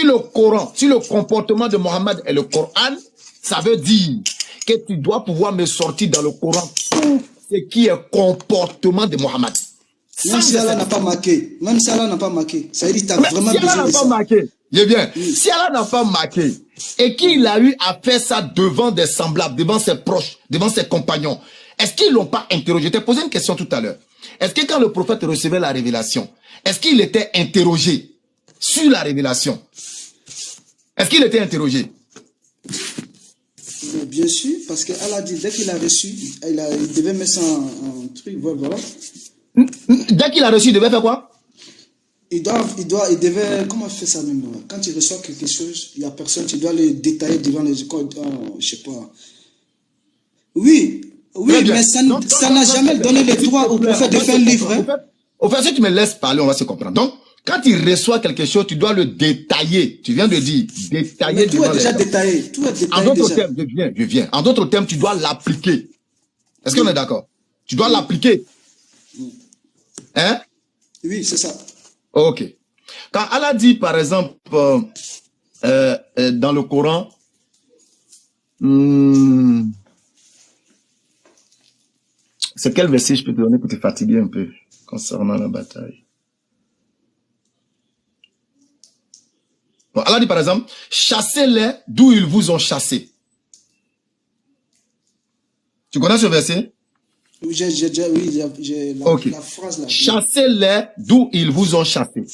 le Coran, si le comportement de Mohammed est le Coran, ça veut dire que tu dois pouvoir me sortir dans le Coran tout ce qui est comportement de Mohammed. Même si Allah n'a pas marqué, même si Allah n'a pas marqué, ça veut dire que tu as vraiment si besoin Allah de n'a ça. pas marqué, bien. Si Allah n'a pas marqué et qu'il a eu à faire ça devant des semblables, devant ses proches, devant ses compagnons, est-ce qu'ils l'ont pas interrogé? Je t'ai posé une question tout à l'heure. Est-ce que quand le prophète recevait la révélation, est-ce qu'il était interrogé sur la révélation? Est-ce qu'il était interrogé? Mais bien sûr, parce que Allah dit, dès qu'il a reçu, il devait mettre ça en truc, voilà. Dès qu'il a reçu, il devait faire quoi? Il devait, comment faire ça même? Quand tu reçois quelque chose, il n'y a personne, tu dois le détailler devant les écoles, je sais pas. Oui, mais ça n'a jamais donné le droit au prophète de faire un livre. Au fait, si tu me laisses parler, on va se comprendre. Donc, quand il reçoit quelque chose, tu dois le détailler. Tu viens de dire, détailler. Mais tout est déjà détaillé. Tout est détaillé. En d'autres termes, je viens. En d'autres termes, tu dois l'appliquer. Est-ce qu'on est d'accord? Tu dois l'appliquer. Hein? Oui, c'est ça. Ok. Quand Allah dit, par exemple, dans le Coran, c'est quel verset je peux te donner pour te fatiguer un peu concernant la bataille? Bon, Allah dit par exemple, chassez-les d'où ils vous ont chassé. Tu connais ce verset? Oui, j'ai la phrase là. Chassez-les d'où ils vous ont chassé.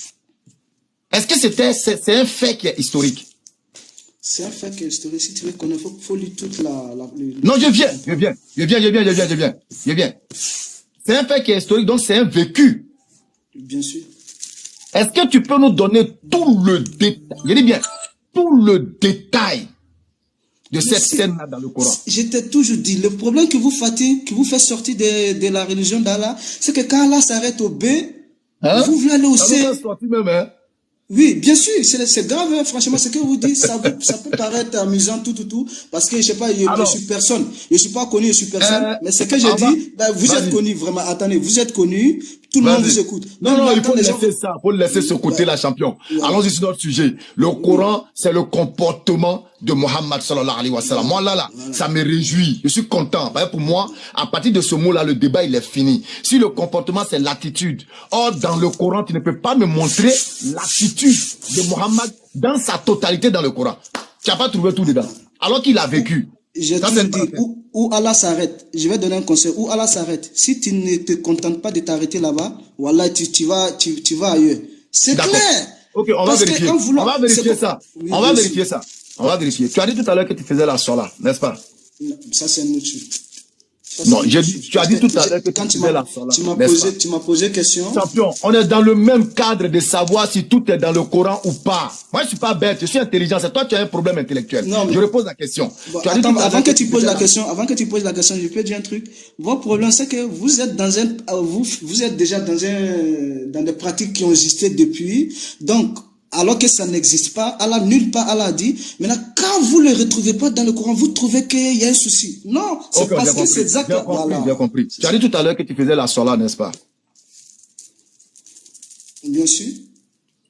Est-ce que c'est un fait qui est historique? C'est un fait qui est historique. Si tu veux connaître, il faut lire toute la... Non, je viens. C'est un fait qui est historique, donc c'est un vécu. Bien sûr. Est-ce que tu peux nous donner tout le détail, je dis bien, tout le détail de cette scène-là dans le Coran? Je t'ai toujours dit, le problème que vous fait sortir de la religion d'Allah, c'est que quand Allah s'arrête au B, vous voulez aller au C. Oui, bien sûr, c'est grave, hein, franchement, ce que vous dites, ça peut paraître amusant, tout, parce que, je sais pas, je suis personne, je suis pas connu, je suis personne, mais ce que j'ai dit, vous êtes connu, vraiment, attendez, vous êtes connu, tout le monde vous écoute. Non, il faut laisser ça, il faut laisser ce côté-là, champion. Allons-y sur notre sujet. Le Coran, c'est le comportement de Mohammed sallallahu alayhi wa sallam. Moi, là, ça me réjouit. Je suis content. Pour moi, à partir de ce mot-là, le débat, il est fini. Si le comportement, c'est l'attitude. Or, dans le Coran, tu ne peux pas me montrer l'attitude de Mohammed dans sa totalité dans le Coran. Tu n'as pas trouvé tout dedans. Alors qu'il a vécu. J'ai toujours dit, où Allah s'arrête, je vais donner un conseil, où Allah s'arrête, si tu ne te contentes pas de t'arrêter là-bas, voilà, tu vas ailleurs. C'est clair. Ok, on va vérifier. On va vérifier ça. Oui, on va vérifier ça. On va vérifier. Tu as dit tout à l'heure que tu faisais la sola, n'est-ce pas? Non, ça c'est un autre chose. Non, tu as dit tout à l'heure que tu faisais la sola. Tu m'as posé question. Champion, on est dans le même cadre de savoir si tout est dans le Coran ou pas. Moi, je suis pas bête, je suis intelligent. C'est toi qui as un problème intellectuel. Non, mais... Je repose la question. Bon, attends, avant que tu poses la question, je peux dire un truc. Votre problème, c'est que vous êtes vous êtes déjà dans des pratiques qui ont existé depuis. Donc, alors que ça n'existe pas, Allah, nulle part Allah dit, maintenant, quand vous ne le retrouvez pas dans le Coran, vous trouvez qu'il y a un souci. Non, c'est parce que c'est exactement... Bien compris. Tu as dit tout à l'heure que tu faisais la sola, n'est-ce pas? Bien sûr.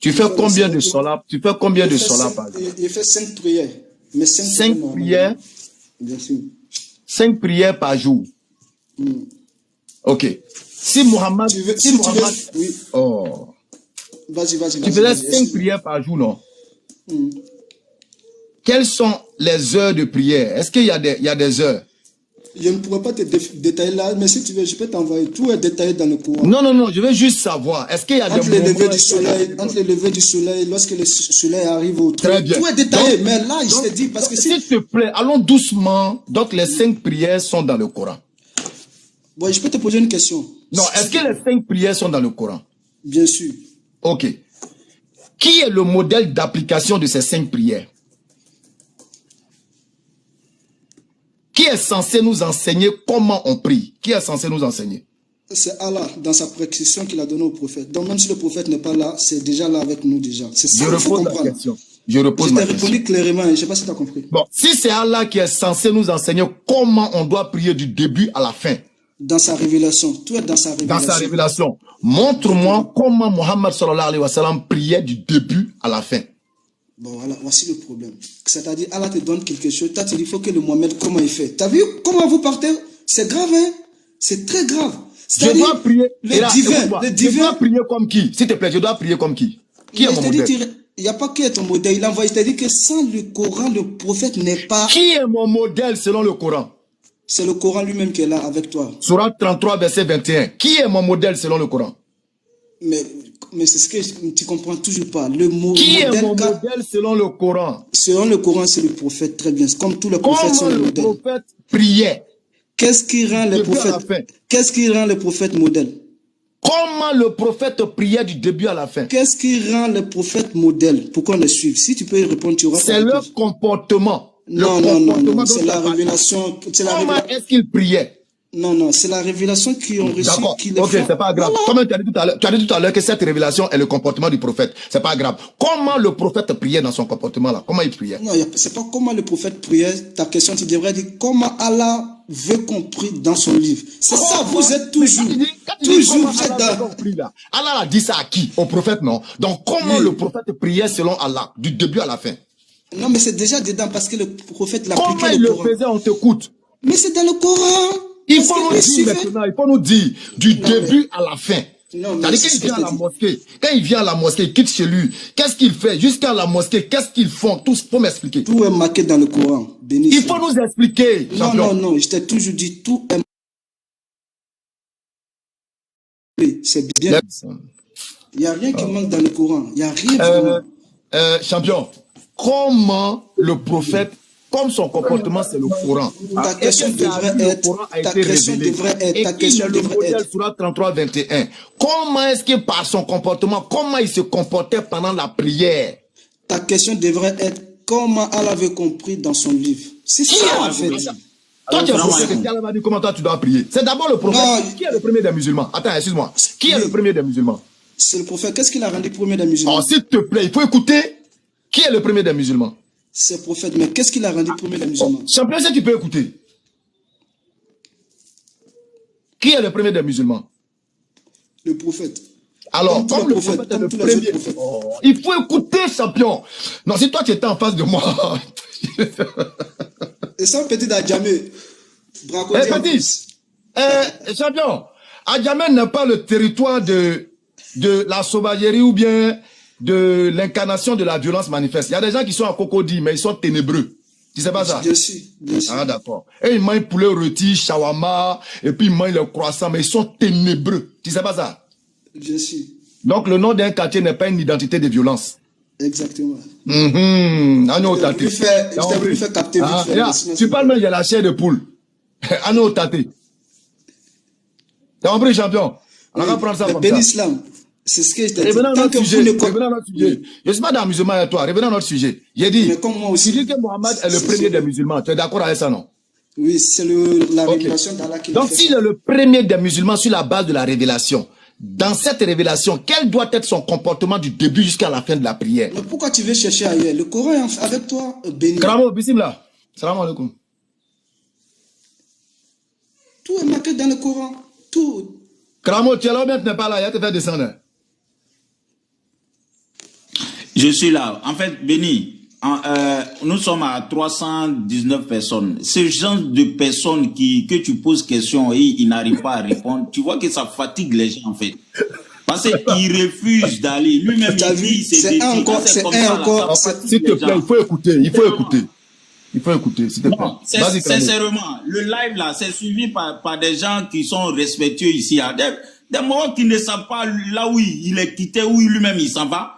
Tu fais combien de sola? Tu fais combien de sola par jour? Il fait 5 prières. Mais 5 prières? Bien sûr. 5 prières par jour. Ok. Si Mohammed... Oui. Oh... Vas-y. Tu faisais 5 prières par jour, non? Quelles sont les heures de prière? Est-ce qu'il y a des heures? Je ne pourrais pas te détailler là, mais si tu veux, je peux t'envoyer. Tout est détaillé dans le Coran. Non, je veux juste savoir. Est-ce qu'il y a entre les levées du soleil, entre les levées du soleil, lorsque le soleil arrive au trou, tout est détaillé. Donc, mais là, je te dis, parce que s'il te plaît, allons doucement. Donc, les 5 prières sont dans le Coran. Bon, je peux te poser une question. Non, est-ce que les 5 prières sont dans le Coran? Bien sûr. Ok. Qui est le modèle d'application de ces 5 prières? Qui est censé nous enseigner comment on prie? Qui est censé nous enseigner? C'est Allah, dans sa prescription qu'il a donnée au prophète. Donc même si le prophète n'est pas là, c'est déjà là avec nous déjà. C'est ça qu'il faut comprendre. Je repose ma question. Je t'ai répondu clairement, je ne sais pas si tu as compris. Bon, si c'est Allah qui est censé nous enseigner comment on doit prier du début à la fin. Dans sa révélation. Tout est dans sa révélation. Dans sa révélation. Montre-moi comment Mohammed sallallahu alayhi wa sallam priait du début à la fin. Bon, voilà, voici le problème. C'est-à-dire, Allah te donne quelque chose, toi tu dis, il faut que le Mohamed, comment il fait. T'as vu comment vous partez? C'est grave, hein? C'est très grave. Je dois prier. Le divin. Je dois prier comme qui? S'il te plaît, je dois prier comme qui? Qui est mon modèle? Il n'y a pas qui est ton modèle. Il a envoyé, c'est-à-dire que sans le Coran, le prophète n'est pas... Qui est mon modèle selon le Coran? C'est le Coran lui-même qui est là avec toi. Sourate 33, verset 21. Qui est mon modèle selon le Coran? Mais c'est ce que tu comprends toujours pas. Le mot qui est mon modèle selon le Coran? Selon le Coran, c'est le prophète, très bien. Comme tous les prophètes sont le modèle. Le prophète priait. Qu'est-ce qui rend les prophètes? Qu'est-ce qui rend les prophètes modèles? Comment le prophète priait du début à la fin? Qu'est-ce qui rend les prophètes modèles? Pourquoi on les suit? Si tu peux y répondre, tu auras... C'est leur comportement. Non, c'est la révélation. Comment est-ce qu'ils priaient? Non, c'est la révélation qu'ils ont reçue. D'accord, ok, c'est pas grave. Comme tu as dit tout à l'heure que cette révélation est le comportement du prophète. C'est pas grave. Comment le prophète priait dans son comportement là? Comment il priait? Non, c'est pas comment le prophète priait. Ta question, tu devrais dire comment Allah veut qu'on prie dans son livre. C'est ça, vous êtes toujours. Vous êtes dans... Allah a dit ça à qui? Au prophète, non? Donc comment le prophète priait selon Allah, du début à la fin? Non, mais c'est déjà dedans parce que le prophète l'appliquait. Comment il le faisait? On t'écoute. Mais c'est dans le Coran. Il faut nous dire maintenant, il faut nous dire du début à la fin. C'est-à-dire qu'il vient à la mosquée, quand il vient à la mosquée, il quitte chez lui, qu'est-ce qu'il fait? Jusqu'à la mosquée, qu'est-ce qu'ils font? Tout, faut m'expliquer. Tout est marqué dans le Coran. Béni. Il faut nous expliquer. Non, je t'ai toujours dit, tout est marqué. C'est bien. Il n'y a rien qui manque dans le Coran. Il n'y a rien. Champion, comment le prophète, comme son comportement c'est le Coran, ta question devrait être, ta question devrait être, ta question devrait être. Sur la 33, 21. Comment est-ce que par son comportement, comment il se comportait pendant la prière? Ta question devrait être, comment Allah avait compris dans son livre? C'est ça en fait. Toi tu es le prophète, Allah va dire comment toi tu dois prier. C'est d'abord le prophète. Qui est le premier des musulmans? Attends, excuse-moi. Qui est le premier des musulmans? C'est le prophète. Qu'est-ce qu'il a rendu premier des musulmans? Oh, s'il te plaît, il faut écouter. Qui est le premier des musulmans? C'est le prophète. Mais qu'est-ce qu'il a rendu premier des musulmans? Champion, si tu peux écouter. Qui est le premier des musulmans? Le prophète. Alors, comme le prophète est le premier, il faut écouter, champion. Non, si toi tu étais en face de moi. Et ça, petit Adjamé. Champion, Adjamé n'est pas le territoire de la sauvagerie ou bien de l'incarnation de la violence manifeste. Il y a des gens qui sont à Cocody, mais ils sont ténébreux. Tu sais pas ça? Bien sûr. Ah, d'accord. Et ils mangent poulet rôti, shawarma, et puis ils mangent le croissant, mais ils sont ténébreux. Tu sais pas ça? Bien sûr. Donc le nom d'un quartier n'est pas une identité de violence. Exactement. Je t'ai voulu faire capter. Tu parles même de la chair de poule. Ano Tate. T'as compris, champion? On va prendre ça comme ça. Islam. C'est ce que je t'ai dit. Revenons à notre sujet. Je suis pas dans le musulman avec toi. Revenons à notre sujet. J'ai dit, tu dis que Mohammed est le premier des musulmans. Tu es d'accord avec ça, non? Oui, c'est la révélation d'Allah qui. Donc, s'il est le premier des musulmans sur la base de la révélation, dans cette révélation, quel doit être son comportement du début jusqu'à la fin de la prière? Mais pourquoi tu veux chercher ailleurs? Le Coran est avec toi, béni. Kramo, bismillah. Salam alaikum. Tout est marqué dans le Coran. Tout. Kramo, tu es là, mais tu n'es pas là. Il va te faire descendre. Je suis là. En fait, béni, nous sommes à 319 personnes. Ce genre de personnes que tu poses question et ils n'arrivent pas à répondre, tu vois que ça fatigue les gens en fait. Parce qu'ils refusent d'aller. Lui-même, il dit, c'est encore. S'il te plaît, il faut écouter. Il faut écouter, s'il te plaît. Sincèrement, le live là, c'est suivi par des gens qui sont respectueux ici. Des moments qui ne savent pas là où il est quitté, où lui-même il s'en va.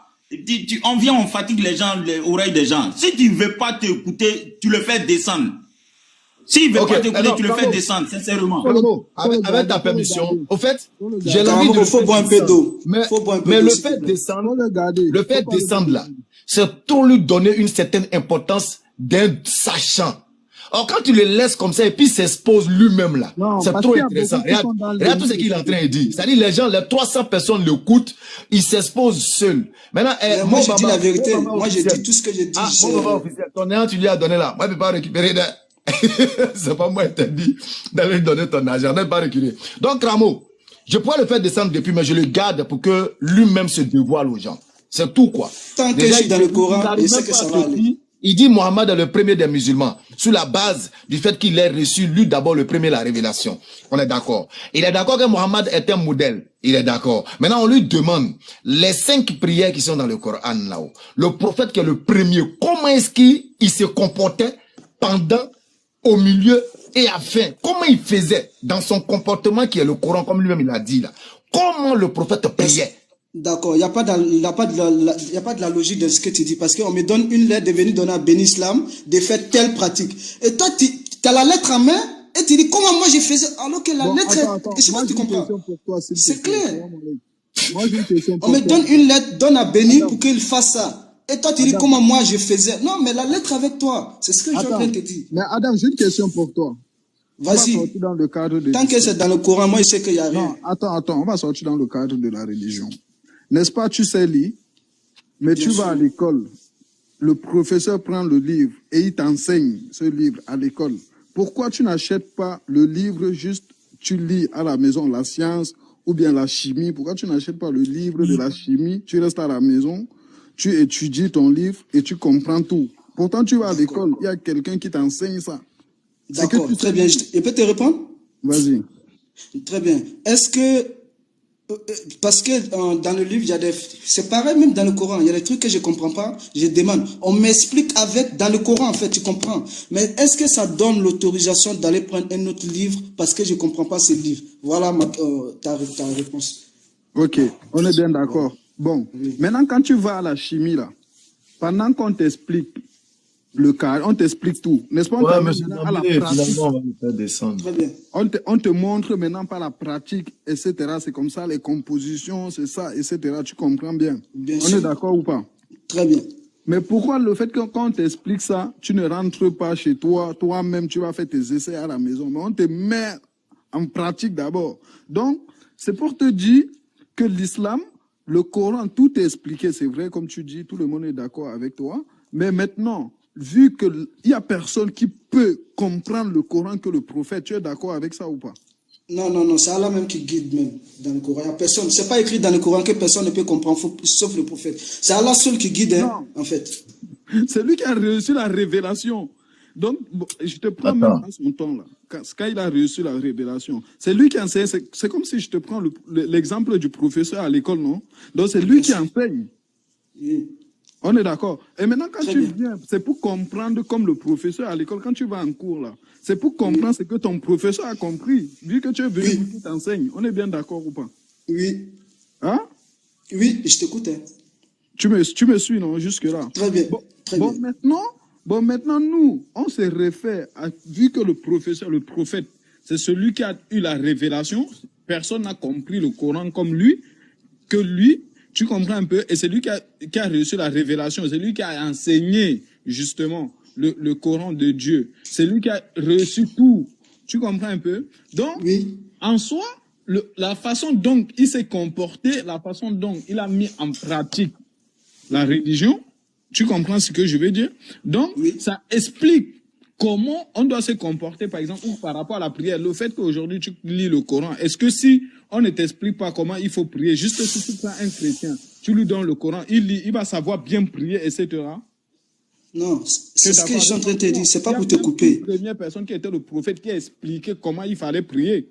On fatigue les gens, les oreilles des gens. Si tu ne veux pas t'écouter, tu le fais descendre. S'il ne veut pas t'écouter, tu le fais descendre, sincèrement. Avec ta permission, au fait, j'ai l'envie de... Faut boire un peu d'eau. Mais le fait descendre là, c'est pour lui donner une certaine importance d'un sachant. Or, quand tu le laisses comme ça et puis s'expose lui-même là, c'est trop intéressant. Regarde tout ce qu'il est en train de dire. C'est-à-dire, les gens, les 300 personnes l'écoutent, ils s'exposent seuls. Maintenant, moi, je dis la vérité. Moi, je dis tout ce que je dis. Ton argent, tu lui as donné là. Moi, je ne peux pas récupérer. C'est pas moi interdit d'aller lui donner ton argent. Je ne peux pas récupérer. Donc, Ramo, je pourrais le faire descendre depuis, mais je le garde pour que lui-même se dévoile aux gens. C'est tout, quoi. Tant que je suis dans le Coran, je sais que ça va aller. Il dit Mohammed est le premier des musulmans, sur la base du fait qu'il ait reçu, lui d'abord, le premier, la révélation. On est d'accord. Il est d'accord que Mohammed est un modèle. Il est d'accord. Maintenant, on lui demande les 5 prières qui sont dans le Coran, là-haut. Le prophète qui est le premier, comment est-ce qu'il se comportait pendant, au milieu et à fin? Comment il faisait dans son comportement qui est le Coran, comme lui-même il a dit là? Comment le prophète priait? D'accord, il n'y a pas de la logique de ce que tu dis, parce qu'on me donne une lettre de venir donner à Ben Islam, de faire telle pratique. Et toi, tu as la lettre en main, et tu dis comment moi je faisais, alors que la lettre, je sais pas si tu comprends. C'est clair. On me donne une lettre, donne à Béni pour qu'il fasse ça. Et toi, tu dis comment moi je faisais. Non, mais la lettre avec toi, c'est ce que je suis en train de te dire. Mais Adam, j'ai une question pour toi. Vas-y. Tant que c'est dans le Coran, moi je sais qu'il y a rien. Non, attends, on va sortir dans le cadre de la religion. N'est-ce pas, tu sais lire, mais bien tu vas à l'école, le professeur prend le livre et il t'enseigne ce livre à l'école. Pourquoi tu n'achètes pas le livre juste, tu lis à la maison la science ou bien la chimie? Pourquoi tu n'achètes pas le livre de la chimie? Tu restes à la maison, tu étudies ton livre et tu comprends tout. Pourtant, tu vas à l'école, il y a quelqu'un qui t'enseigne ça. D'accord, très bien. Je peux te répondre? Vas-y. Très bien. Est-ce que... Parce que dans le livre, il y a des... C'est pareil même dans le Coran. Il y a des trucs que je ne comprends pas. Je demande. On m'explique avec... Dans le Coran, en fait, tu comprends. Mais est-ce que ça donne l'autorisation d'aller prendre un autre livre parce que je ne comprends pas ce livre? Voilà ta réponse. Ok, on est bien d'accord. Bon, maintenant, quand tu vas à la chimie, là, pendant qu'on t'explique le cas, on t'explique tout, n'est-ce pas? On te montre maintenant par la pratique, etc. C'est comme ça, les compositions, c'est ça, etc. Tu comprends bien? On est d'accord ou pas? Très bien. Mais pourquoi le fait que quand on t'explique ça, tu ne rentres pas chez toi, toi-même, tu vas faire tes essais à la maison, mais on te met en pratique d'abord. Donc, c'est pour te dire que l'islam, le Coran, tout est expliqué, c'est vrai, comme tu dis, tout le monde est d'accord avec toi, mais maintenant, vu qu'il n'y a personne qui peut comprendre le Coran que le prophète, tu es d'accord avec ça ou pas? Non, c'est Allah même qui guide même dans le Coran. Il y a personne, c'est pas écrit dans le Coran que personne ne peut comprendre, sauf le prophète. C'est Allah seul qui guide, hein, en fait. C'est lui qui a reçu la révélation. Donc, bon, je te prends même à son temps là. Quand il a reçu la révélation, c'est lui qui enseigne. C'est comme si je te prends l'exemple du professeur à l'école, non? Donc, c'est lui qui enseigne. Oui. On est d'accord. Et maintenant, quand tu viens, c'est pour comprendre comme le professeur à l'école, quand tu vas en cours là, c'est pour comprendre ce que ton professeur a compris, vu que tu es venu pour qu'il t'enseigne. On est bien d'accord ou pas? Oui. Hein? Oui, je t'écoute. Hein. Tu me suis, non, jusque-là? Très bien. Bon, maintenant, nous, on se réfère à, vu que le prophète, c'est celui qui a eu la révélation, personne n'a compris le Coran comme lui, que lui, tu comprends un peu, et c'est lui qui a reçu la révélation, c'est lui qui a enseigné, justement, le Coran de Dieu. C'est lui qui a reçu tout. Tu comprends un peu? Donc, en soi, la façon dont il s'est comporté, la façon dont il a mis en pratique la religion, tu comprends ce que je veux dire? Donc, ça explique comment on doit se comporter, par exemple, ou par rapport à la prière. Le fait qu'aujourd'hui, tu lis le Coran, est-ce que si on ne t'explique pas comment il faut prier, juste si tu prends un chrétien, tu lui donnes le Coran, il lit, il va savoir bien prier, etc. Non, c'est ce que je suis en train de te dire, c'est pas pour te couper. La première personne qui était le prophète qui a expliqué comment il fallait prier.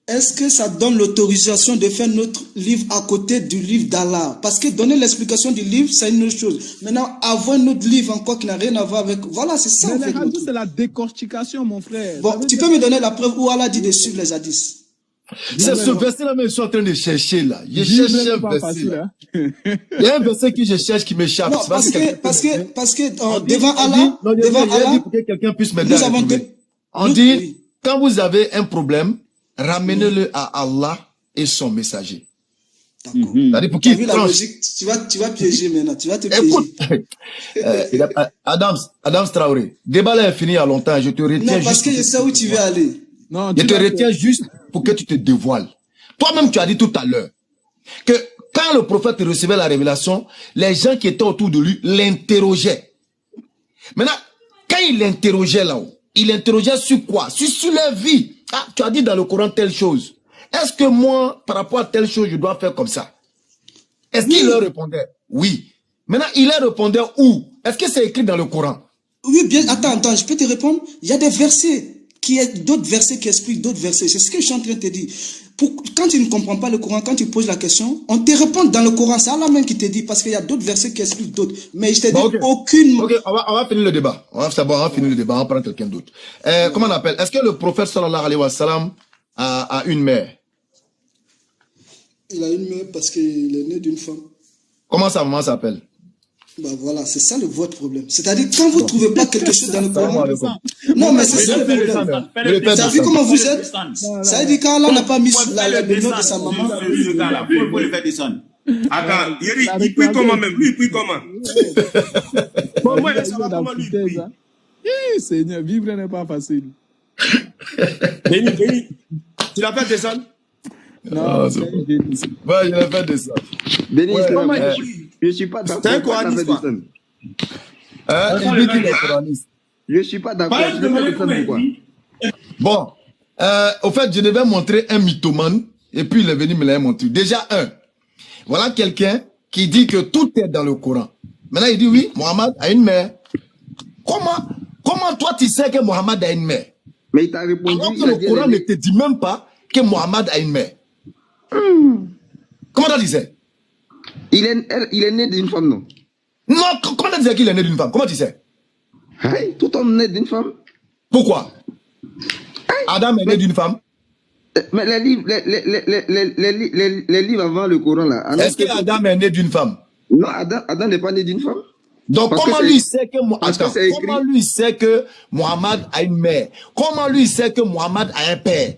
Est-ce que ça donne l'autorisation de faire notre livre à côté du livre d'Allah? Parce que donner l'explication du livre, c'est une autre chose. Maintenant, avoir notre livre encore qui n'a rien à voir avec... Voilà, c'est ça. Mais les hadiths, c'est la décortication, mon frère. Bon, tu peux me donner la preuve où Allah dit de suivre les hadiths? C'est ce verset-là même que je suis en train de chercher là. Je cherche un verset là. Il y a un verset que je cherche qui m'échappe. Non, parce que devant Allah, pour que quelqu'un puisse m'aider à retrouver. On dit, quand vous avez un problème, ramenez-le à Allah et son messager. D'accord. C'est-à-dire pour qu'il tranche. Tu vas piéger maintenant. Tu vas te piéger. Écoute, Adams Traoré, débat là est fini il y a longtemps. Je te retiens. Non, parce que je sais où tu veux aller. Non, je te retiens juste pour que tu te dévoiles. Toi-même, tu as dit tout à l'heure que quand le prophète recevait la révélation, les gens qui étaient autour de lui l'interrogeaient. Maintenant, quand il l'interrogeait là-haut, il l'interrogeait sur quoi? Sur leur vie. Ah, tu as dit dans le Coran telle chose. Est-ce que moi, par rapport à telle chose, je dois faire comme ça? Est-ce qu'il leur répondait? Oui. Maintenant, il est répondeur où? Est-ce que c'est écrit dans le Coran? Oui, bien, attends, je peux te répondre. Il y a des versets, d'autres versets qui expliquent d'autres versets. C'est ce que je suis en train de te dire. Quand tu ne comprends pas le Coran, quand tu poses la question, on te répond dans le Coran. C'est Allah même qui te dit, parce qu'il y a d'autres versets qui expliquent d'autres. Mais je te dis aucune... Ok, on va finir le débat. On va finir le débat, on va prendre quelqu'un d'autre. Comment on appelle? Est-ce que le prophète sallallahu alayhi wa sallam a une mère? Il a une mère parce qu'il est né d'une femme. Comment sa maman s'appelle? Bah voilà, c'est ça votre problème. C'est-à-dire, quand vous ne trouvez pas quelque chose dans le Coran... Non, mais c'est ça le problème. Vous avez vu comment vous êtes? Ça veut dire qu'Allah n'a pas mis le nom de sa maman. Il faut le faire descendre. Attends, il prie comment même? Lui, il prie comment? Comment il savoir comment lui prie? Seigneur, vivre n'est pas facile. Béni, tu l'as fait descendre? Non, c'est bon. Ouais, il a fait descendre. Béni, je ne suis pas d'accord. C'est un coraniste, quoi. Il dit qu'il est coraniste. Je ne suis pas d'accord. Bon, au fait, je devais montrer un mythomane, et puis il est venu me l'a montrer. Déjà, voilà quelqu'un qui dit que tout est dans le Coran. Maintenant, il dit oui, Mohammed a une mère. Comment toi tu sais que Mohammed a une mère? Mais il t'a répondu. Alors que le Coran ne te dit même pas que Mohammed a une mère. Comment tu disais? Il est né d'une femme, non? Non, comment tu disais qu'il est né d'une femme? Comment tu sais? Hey, tout homme né d'une femme. Pourquoi? Adam est né d'une femme? Mais les livres avant le Coran, là. Est-ce que Adam est né d'une femme? Non, Adam n'est pas né d'une femme. Donc, comment lui sait que Mohammed a une mère? Comment lui sait que Mohammed a un père?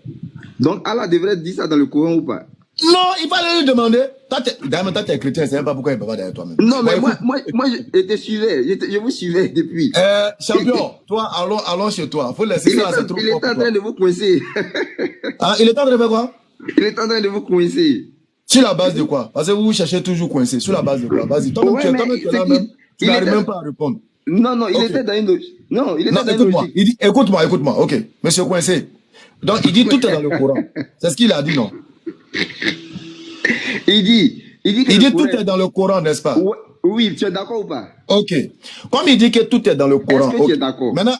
Donc, Allah devrait dire ça dans le Coran ou pas? Non, il fallait lui demander. D'ailleurs, toi, tu es chrétien, je ne sais pas pourquoi il ne peut pas derrière toi-même. Non, mais moi, je te suivais. Je vous suivais depuis. Champion, toi, allons chez toi. Faut laisser ça, c'est trop Il est en train de vous coincer. Il est en train de faire quoi? Il est en train de vous coincer. Sur la base de quoi? Parce que vous cherchez toujours coincer. Sur la base de quoi? Vas-y, toi-même, tu es là même. Tu n'arrives même pas à répondre. Non, il était dans une logique. Non, il était dans une logique. Il dit, écoute-moi, ok. Monsieur Coincé. Donc, il dit tout est dans le Coran. C'est ce qu'il a dit, non? Il dit tout est dans le Coran, n'est-ce pas? Oui, tu es d'accord ou pas? Ok. Comme il dit que tout est dans le Coran. Est-ce que tu es d'accord? Maintenant,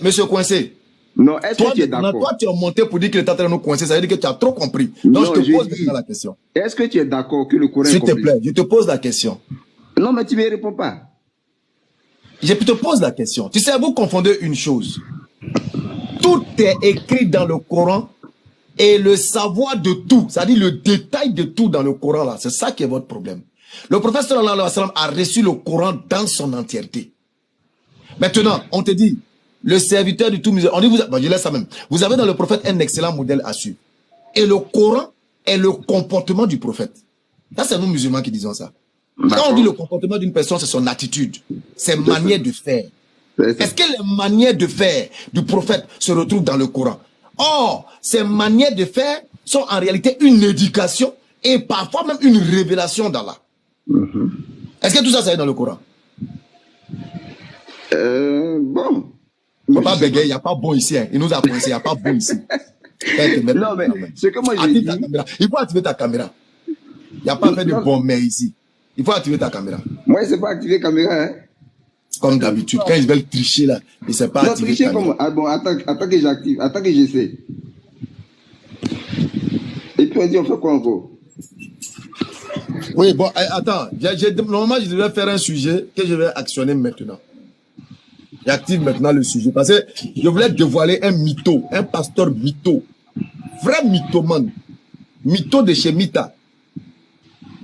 monsieur Coincé. Non, est-ce que tu es d'accord? Toi, tu es monté pour dire qu'il est en train de nous coincer. Ça veut dire que tu as trop compris. Donc, je te pose la question. Est-ce que tu es d'accord que le Coran est complet? S'il te plaît, je te pose la question. Non, mais tu ne me réponds pas. Je te pose la question. Tu sais, vous confondez une chose. Tout est écrit dans le Coran et le savoir de tout, c'est-à-dire le détail de tout dans le Coran, là, c'est ça qui est votre problème. Le prophète sallallahu alayhi wa sallam a reçu le Coran dans son entièreté. Maintenant, on te dit, le serviteur du tout musulman, on dit, je laisse ça même. Vous avez dans le prophète un excellent modèle à suivre. Et le Coran est le comportement du prophète. Ça, c'est nous musulmans qui disons ça. Quand on dit le comportement d'une personne, c'est son attitude, ses manières de faire. Est-ce que les manières de faire du prophète se retrouvent dans le Coran? Or, ces manières de faire sont en réalité une éducation et parfois même une révélation d'Allah. Est-ce que tout ça, c'est dans le Coran? Bon. Il n'y a pas bégayer, il n'y a pas bon ici. Hein. Il nous a coincé, il n'y a pas bon ici. Non, mais ce que moi je dis... Il faut activer ta caméra. Il n'y a pas fait de bon mais ici. Il faut activer ta caméra. Moi, je ne sais pas activer la caméra. Hein? Comme d'habitude, quand ils veulent tricher là, ils ne savent pas activer la caméra. Ah bon, attends que j'active, attends que j'essaie. Et puis on dit, on fait quoi encore? Oui, bon, attends. Normalement, je devais faire un sujet que je vais actionner maintenant. J'active maintenant le sujet parce que je voulais dévoiler un mytho, un pasteur mytho. Vrai mythomane. Mytho de chez Mita.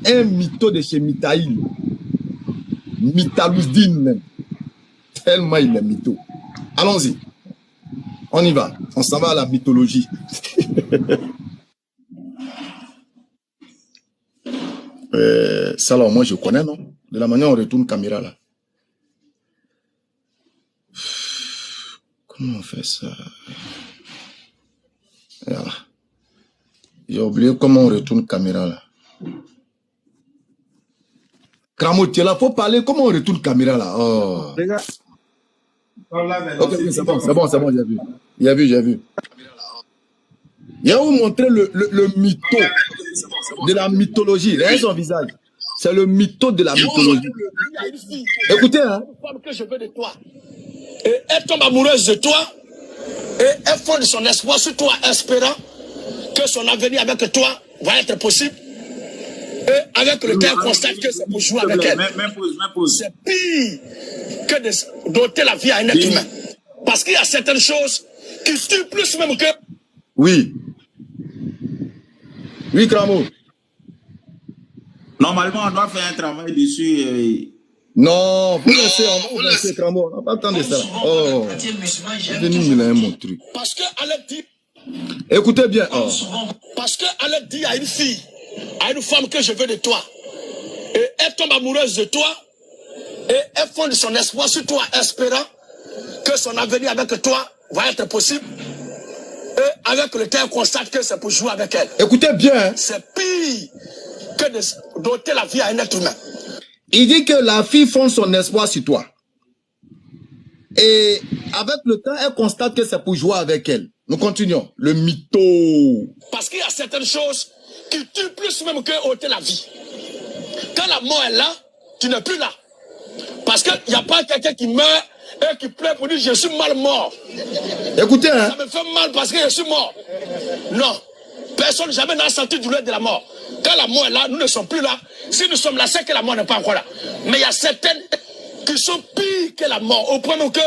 Un mytho de chez Mitaïl. Mitaloudine même. Tellement il est mytho. Allons-y. On y va. On s'en va à la mythologie. Ça là, moi je connais, non? De la manière on retourne caméra là. Comment on fait ça? Voilà. J'ai oublié comment on retourne caméra là. Kramo, tu es là, faut parler. Comment on retourne caméra là? Oh. Ok, c'est bon, j'ai vu. J'ai vu. Il va vous montrer le mytho de la mythologie. Regardez son visage. C'est le mytho de la mythologie. Écoutez, hein. Une femme que je veux de toi. Et elle tombe amoureuse de toi. Et elle fonde son espoir sur toi, espérant que son avenir avec toi va être possible. Et avec le cœur constate que c'est pour jouer avec elle. C'est pire que de doter la vie à un être humain. Parce qu'il y a certaines choses qui tuent plus même que... Oui. Oui, Kramo. Normalement, on doit faire un travail dessus. Non, vous laissez Kramo. On n'a pas le temps de ça. Oh. Mon truc. Parce qu'elle dit... Écoutez bien. Oh. Parce qu'elle dit à une fille, à une femme que je veux de toi, et elle tombe amoureuse de toi, et elle fonde son espoir sur toi, espérant que son avenir avec toi va être possible, et avec le cœur constate que c'est pour jouer avec elle. Écoutez bien. C'est pire que de doter la vie à un être humain. Il dit que la fille fonde son espoir sur toi. Et avec le temps, elle constate que c'est pour jouer avec elle. Nous continuons. Le mytho. Parce qu'il y a certaines choses qui tuent plus même que ôter la vie. Quand la mort est là, tu n'es plus là. Parce qu'il n'y a pas quelqu'un qui meurt et qui pleure pour dire je suis mal mort. Écoutez, hein. Ça me fait mal parce que je suis mort. Non. Personne jamais n'a senti douleur de la mort. Quand la mort est là, nous ne sommes plus là. Si nous sommes là, c'est que la mort n'est pas encore là. Mais il y a certaines qui sont pires que la mort. Au point que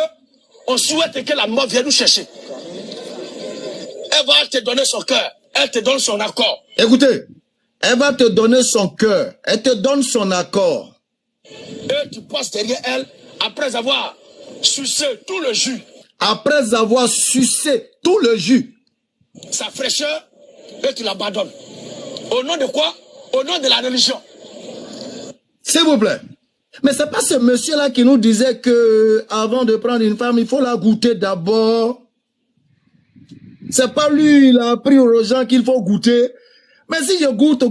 on souhaite que la mort vienne nous chercher. Elle va te donner son cœur. Elle te donne son accord. Écoutez, elle va te donner son cœur. Elle te donne son accord. Et tu passes derrière elle après avoir sucé tout le jus. Après avoir sucé tout le jus. Sa fraîcheur, et tu l'abandonnes. Au nom de quoi? Au nom de la religion. S'il vous plaît. Mais c'est pas ce monsieur-là qui nous disait que avant de prendre une femme, il faut la goûter d'abord. C'est pas lui, il a appris aux gens qu'il faut goûter. Mais si je goûte.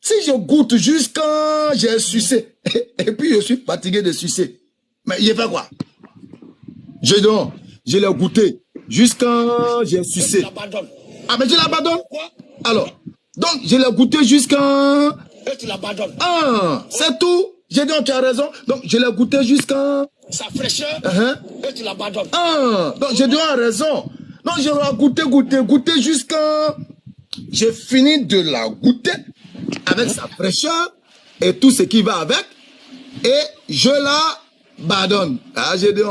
Si je goûte jusqu'à j'ai sucé. Et puis je suis fatigué de sucer. Mais il fait quoi? Je l'ai goûté jusqu'à j'ai sucé. Ah, mais je l'abandonne. Alors, donc je l'ai goûté jusqu'à... Et tu l'abandonnes. Ah, c'est tout. J'ai dit, tu as raison. Donc je l'ai goûté jusqu'à... Sa fraîcheur, et tu l'abandonnes. Ah, donc j'ai dit, raison. Donc je l'ai goûté jusqu'à... J'ai fini de la goûter avec sa fraîcheur et tout ce qui va avec. Et je la badonne. Ah, j'ai dit...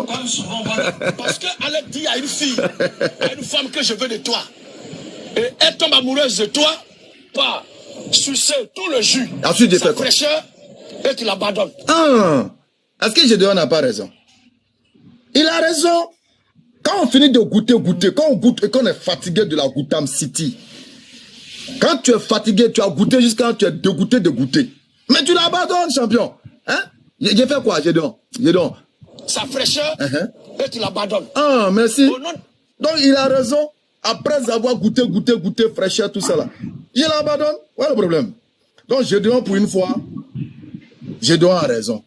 Parce qu'elle dit à une fille, à une femme que je veux de toi, et elle tombe amoureuse de toi, par sucer tout le jus, ensuite, sa fraîcheur, et tu l'abandonnes. Ah, est-ce que Gédéon n'a pas raison? Il a raison. Quand on finit de goûter, quand on goûte et qu'on est fatigué de la Goutam City, quand tu es fatigué, tu as goûté jusqu'à tu es dégoûté de goûter. Mais tu l'abandonnes, champion. Hein? J'ai fait quoi, Gédéon? Sa fraîcheur, et tu l'abandonnes. Ah, merci. Donc il a raison. Après avoir goûté, fraîcheur, tout ça là. Je l'abandonne. Voilà le problème. Donc Gédéon, pour une fois, Gédéon a raison.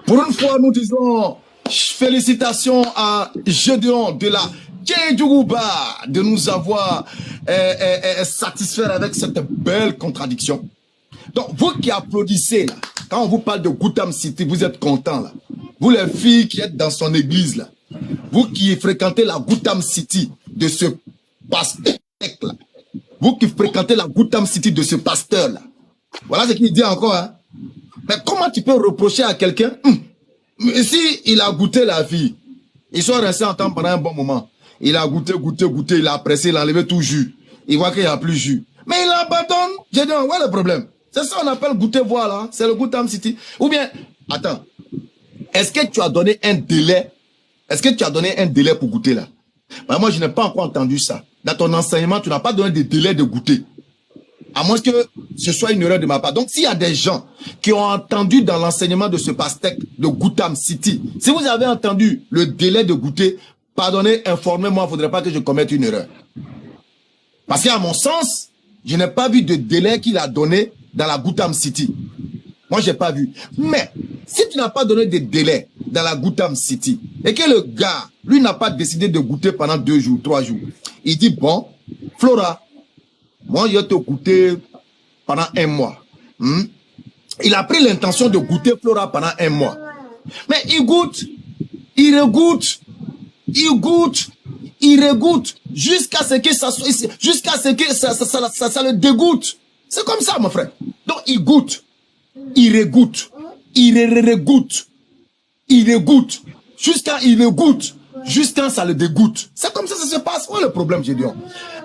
Pour une fois, nous disons félicitations à Gédéon de la Kédjougouba de nous avoir satisfait avec cette belle contradiction. Donc, vous qui applaudissez là, quand on vous parle de Goutam City, vous êtes contents là. Vous les filles qui êtes dans son église là, vous qui fréquentez la Goutam City de ce pasteur là, vous qui fréquentez la Goutam City de ce pasteur là, voilà ce qu'il dit encore. Hein. Mais comment tu peux reprocher à quelqu'un, si il a goûté la vie, ils sont restés ensemble pendant un bon moment, il a goûté, il a apprécié, il a enlevé tout jus, il voit qu'il n'y a plus jus, mais il abandonne. J'ai dit, ouais, le problème, c'est ça on appelle goûter voir là, c'est le Goutam City. Ou bien, attends, est-ce que tu as donné un délai? Est-ce que tu as donné un délai pour goûter là? Ben, moi, je n'ai pas encore entendu ça. Dans ton enseignement, tu n'as pas donné de délai de goûter. À moins que ce soit une erreur de ma part. Donc, s'il y a des gens qui ont entendu dans l'enseignement de ce pasteur de Goutam City, si vous avez entendu le délai de goûter, pardonnez, informez-moi, il ne faudrait pas que je commette une erreur. Parce qu'à mon sens, je n'ai pas vu de délai qu'il a donné dans la Goutam City. Moi, je n'ai pas vu. Mais, si tu n'as pas donné de délai dans la Goutam City, et que le gars, lui, n'a pas décidé de goûter pendant 2 jours, 3 jours, il dit, bon, Flora, moi, je vais te goûter pendant 1 mois. il a pris l'intention de goûter Flora pendant 1 mois. Mais il goûte, il regoute, il goûte, il regoute, jusqu'à ce que ça le dégoûte. C'est comme ça, mon frère. Donc, il goûte, il regoute, il regoute, il regoute, jusqu'à il regoute, jusqu'à ça le dégoûte. C'est comme ça que ça se passe. Où est le problème, Gédéon?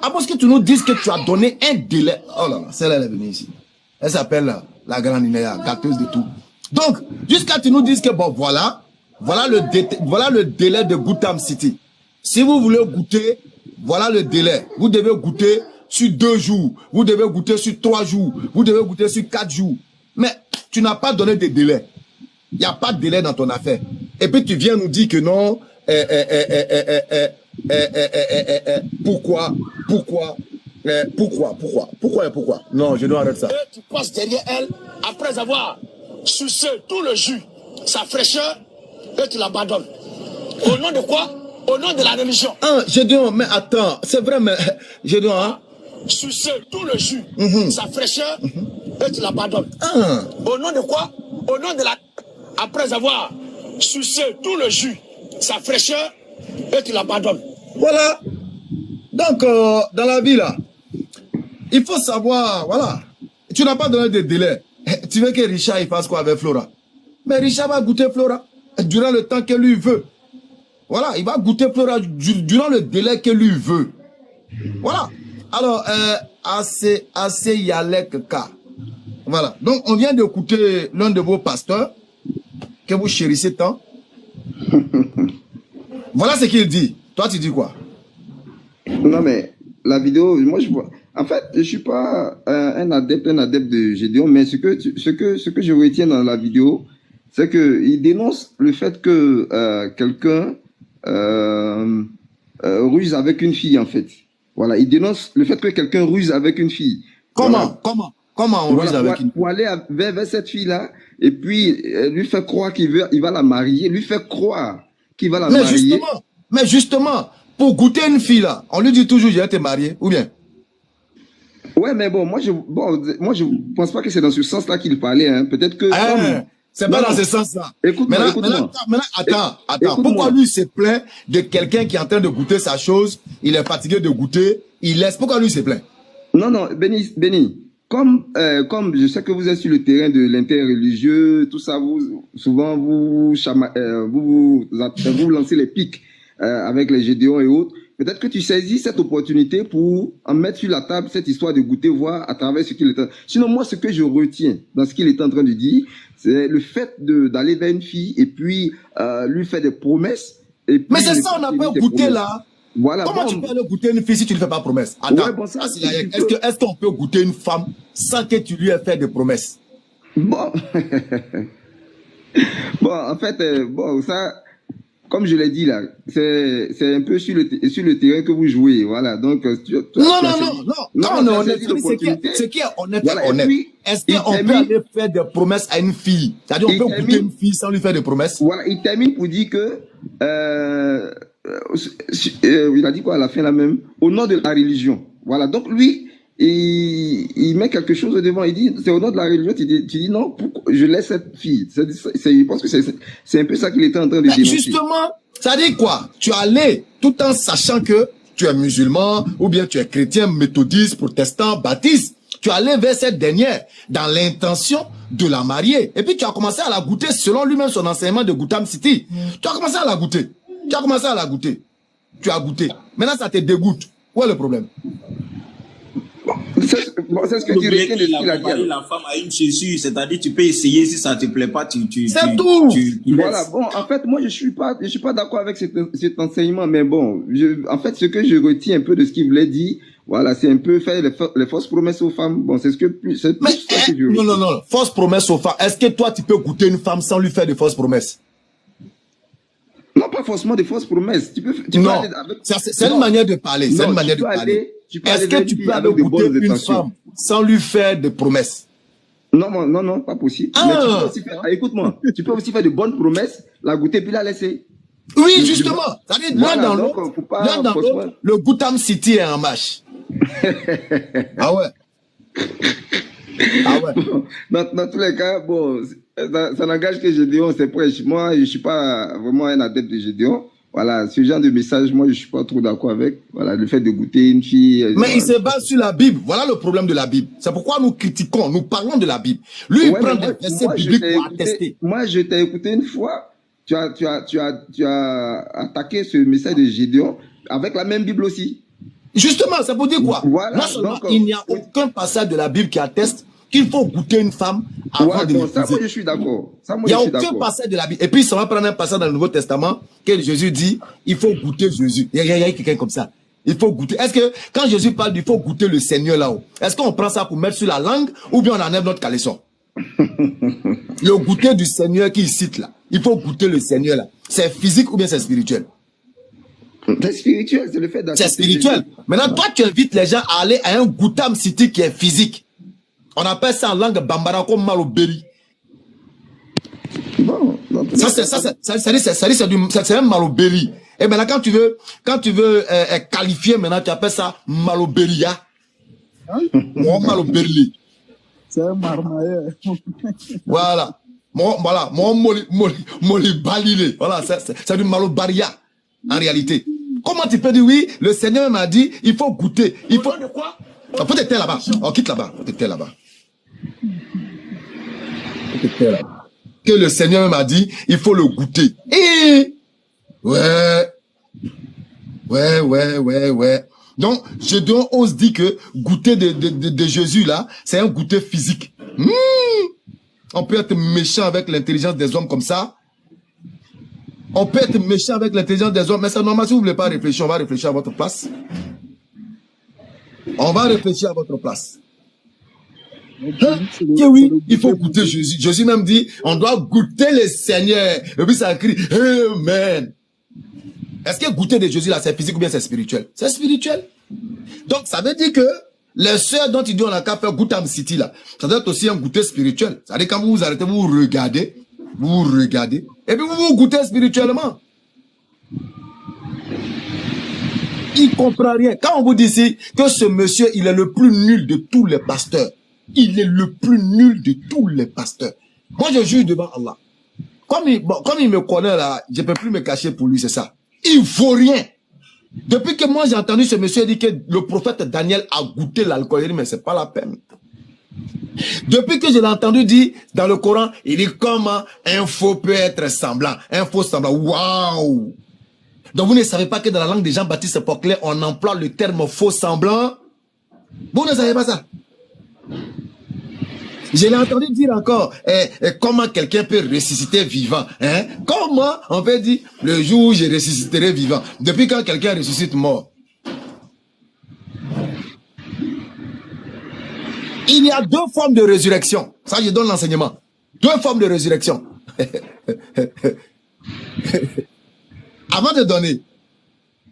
À moins que tu nous dises que tu as donné un délai. Oh là là, celle-là, elle est venue ici. Elle s'appelle la grande Inéa, gâteuse de tout. Donc, jusqu'à tu nous dises que bon, voilà le délai de Gotham City. Si vous voulez goûter, voilà le délai. Vous devez goûter sur 2 jours. Vous devez goûter sur 3 jours. Vous devez goûter sur 4 jours. Mais tu n'as pas donné de délai. Il n'y a pas de délai dans ton affaire. Et puis tu viens nous dire que non. Pourquoi? Non, je dois arrêter ça. Et tu passes derrière elle après avoir sucé tout le jus, sa fraîcheur, et tu l'abandonnes. Au nom de quoi? Au nom de la religion. Gédéon, mais attends, c'est vrai, mais Gédéon, hein? Sucer tout le jus, sa fraîcheur, et tu l'abandonnes. Au nom de quoi? Au nom de la... Après avoir sucé tout le jus, sa fraîcheur, et tu l'abandonnes. Voilà. Donc, dans la vie, là, il faut savoir, voilà. Tu n'as pas donné de délai. Tu veux que Richard, il fasse quoi avec Flora? Mais Richard va goûter Flora durant le temps que lui veut. Voilà, il va goûter Flora durant le délai que lui veut. Voilà. Alors, assez Yalek K. Voilà. Donc, on vient d'écouter l'un de vos pasteurs que vous chérissez tant. Voilà ce qu'il dit. Toi, tu dis quoi? Non, mais la vidéo, moi, je vois. En fait, je suis pas un adepte de Gédéon, mais ce que je retiens dans la vidéo, c'est que il dénonce le fait que quelqu'un ruse avec une fille, en fait. Voilà, il dénonce le fait que quelqu'un ruse avec une fille. Comment? Voilà. Comment on ruse avec une fille? Pour aller vers cette fille-là, et puis lui faire croire qu'il va la marier, lui faire croire qu'il va la marier. Mais justement, pour goûter une fille là, on lui dit toujours j'ai été marié, ou bien? Ouais, mais bon, moi je pense pas que c'est dans ce sens-là qu'il parlait, hein. Peut-être que. C'est pas dans ce sens-là. Écoute-moi. Maintenant, attends. Pourquoi lui se plaint de quelqu'un qui est en train de goûter sa chose, il est fatigué de goûter, il laisse. Pourquoi lui se plaint? Non, Béni. Comme je sais que vous êtes sur le terrain de l'interreligieux, tout ça, souvent vous lancez les pics avec les Gédéons et autres. Peut-être que tu saisis cette opportunité pour en mettre sur la table cette histoire de goûter, voir à travers ce qu'il est en train. Sinon, moi, ce que je retiens dans ce qu'il est en train de dire, c'est le fait d'aller vers une fille et puis lui faire des promesses. Et puis mais c'est ça, on n'a pas goûté là. Voilà, comment tu peux aller goûter une fille si tu ne fais pas promesse? Attends, ouais, bon, est-ce qu'on peut goûter une femme sans que tu lui aies fait des promesses? Bon, en fait, ça, comme je l'ai dit là, c'est un peu sur le terrain que vous jouez, voilà. Donc, non, ce qui est honnête, voilà, honnête. Est-ce qu'on peut aller faire des promesses à une fille? C'est-à-dire, on peut goûter une fille sans lui faire des promesses? Voilà, il termine pour dire que, il a dit quoi à la fin là même? Au nom de la religion. Voilà, donc lui, il met quelque chose devant, il dit, c'est au nom de la religion, tu dis non, pourquoi je laisse cette fille. Je pense que c'est un peu ça qu'il était en train de dénoncer. Justement, ça dit quoi? Tu es allé, tout en sachant que tu es musulman, ou bien tu es chrétien, méthodiste, protestant, baptiste. Tu es allé vers cette dernière, dans l'intention de la marier. Et puis tu as commencé à la goûter selon lui-même son enseignement de Gotham City. Tu as commencé à la goûter. Tu as goûté. Maintenant, ça te dégoûte. Où est le problème? C'est ce que tu retiens de ce qu'il a dit. La femme a une chaussure, c'est-à-dire tu peux essayer, si ça te plaît pas, c'est tout. Voilà, bon, en fait, moi je suis pas d'accord avec cet enseignement, mais bon, en fait, ce que je retiens un peu de ce qu'il voulait dire, voilà, c'est un peu faire les fausses promesses aux femmes. Bon, c'est plus ça que je retiens. Non, fausses promesses aux femmes. Est-ce que toi tu peux goûter une femme sans lui faire de fausses promesses? Non, pas forcément des fausses promesses. Non, c'est une manière de parler. C'est une manière de parler. Est-ce que tu peux aller goûter une femme sans lui faire de promesses? Non, pas possible. Mais tu peux aussi faire, écoute-moi, tu peux aussi faire de bonnes promesses, la goûter puis la laisser. Oui, justement. C'est-à-dire, l'un dans l'autre, le Gotham City est en marche. Ah ouais. Ah ouais. Dans tous les cas, bon, ça n'engage que Gédéon, c'est prêche. Moi, je suis pas vraiment un adepte de Gédéon. Voilà, ce genre de message, moi, je suis pas trop d'accord avec. Voilà, le fait de goûter une fille. Mais il se base sur la Bible. Voilà le problème de la Bible. C'est pourquoi nous critiquons, nous parlons de la Bible. Lui, il prend des versets bibliques pour attester. Moi, je t'ai écouté une fois. Tu as attaqué ce message de Gédéon avec la même Bible aussi. Justement, ça veut dire quoi? Voilà, non seulement il n'y a aucun passage de la Bible qui atteste qu'il faut goûter une femme avant de l'épouser. Ça, moi, je suis d'accord. Il n'y a aucun passage de la Bible. Et puis, ça va prendre un passage dans le Nouveau Testament que Jésus dit, il faut goûter Jésus. Il y a quelqu'un comme ça. Il faut goûter. Est-ce que, quand Jésus parle il faut goûter le Seigneur là-haut, est-ce qu'on prend ça pour mettre sur la langue ou bien on enlève notre caleçon? Le goûter du Seigneur qu'il cite là. Il faut goûter le Seigneur là. C'est physique ou bien c'est spirituel? C'est spirituel, c'est le fait d'accepter. C'est spirituel. Maintenant, toi, tu invites les gens à aller à un Goutam City qui est physique. On appelle ça en langue bambara comme maloberi. Bon, c'est un maloberi. Et maintenant, quand tu veux qualifier, maintenant, tu appelles ça maloberia. Mon maloberi. C'est un marmailleur. Voilà. Mon molibalile. Voilà, c'est du malobaria, en réalité. Comment tu peux dire, oui, le Seigneur m'a dit, il faut goûter. Il faut de quoi? Faut te taire là-bas. On quitte là-bas. Faut te taire là-bas. Que le Seigneur m'a dit, il faut le goûter. Et ouais. Donc, Gédéon ose dire que goûter de Jésus là, c'est un goûter physique. On peut être méchant avec l'intelligence des hommes comme ça. On peut être méchant avec l'intelligence des hommes, mais c'est normal. Si vous ne voulez pas réfléchir, on va réfléchir à votre place. On va réfléchir à votre place. Que oui, il faut goûter Jésus. Jésus même dit, on doit goûter le Seigneur. Et puis ça crie, Amen. Est-ce que goûter de Jésus là, c'est physique ou bien c'est spirituel? C'est spirituel. Donc ça veut dire que les sœurs dont il dit on a qu'à faire Goutam City là, ça doit être aussi un goûter spirituel. Ça veut dire quand vous vous arrêtez, vous regardez, et puis vous vous goûtez spirituellement. Il comprend rien. Quand on vous dit ici que ce monsieur, il est le plus nul de tous les pasteurs. Il est le plus nul de tous les pasteurs. Moi, je jure devant Allah. Comme il me connaît là, je ne peux plus me cacher pour lui, c'est ça. Il vaut rien. Depuis que moi j'ai entendu ce monsieur dire que le prophète Daniel a goûté l'alcool, il dit mais c'est pas la peine. Depuis que je l'ai entendu dire dans le Coran, il dit comment un faux peut être semblant, un faux semblant. Waouh! Donc vous ne savez pas que dans la langue de Jean-Baptiste Poclet, on emploie le terme faux semblant. Vous ne savez pas ça? Je l'ai entendu dire encore, comment quelqu'un peut ressusciter vivant. Hein? Comment on peut dire, le jour où je ressusciterai vivant. Depuis quand quelqu'un ressuscite mort? Il y a deux formes de résurrection. Ça, je donne l'enseignement. Deux formes de résurrection. Avant de donner,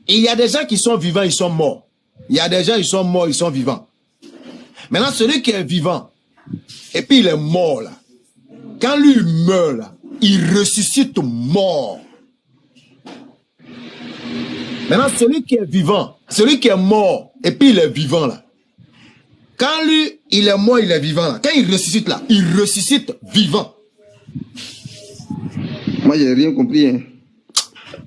il y a des gens qui sont vivants, ils sont morts. Il y a des gens, ils sont morts, ils sont vivants. Maintenant, celui qui est vivant, et puis il est mort là. Quand lui meurt là, il ressuscite mort. Maintenant, celui qui est vivant, celui qui est mort, et puis il est vivant là. Quand lui, il est mort, il est vivant là. Quand il ressuscite là, il ressuscite vivant. Moi, j'ai rien compris. Hein.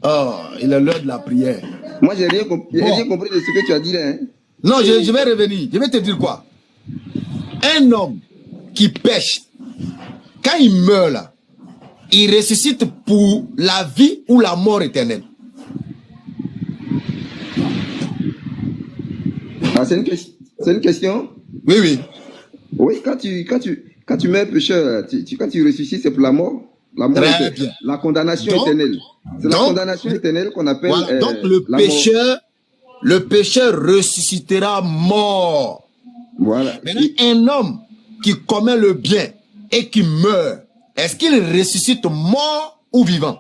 Oh, il est l'heure de la prière. Moi, j'ai rien compris de ce que tu as dit là. Hein. Non, je vais revenir. Je vais te dire quoi. Un homme qui pêche, quand il meurt là, il ressuscite pour la vie ou la mort éternelle. Ah, c'est une question? Oui, oui. Oui, quand tu meurs pécheur, quand tu ressuscites, c'est pour la mort. La mort bien. La condamnation éternelle. C'est la condamnation éternelle qu'on appelle. Voilà, donc le pécheur ressuscitera mort. Voilà. Maintenant, un homme qui commet le bien et qui meurt, est-ce qu'il ressuscite mort ou vivant?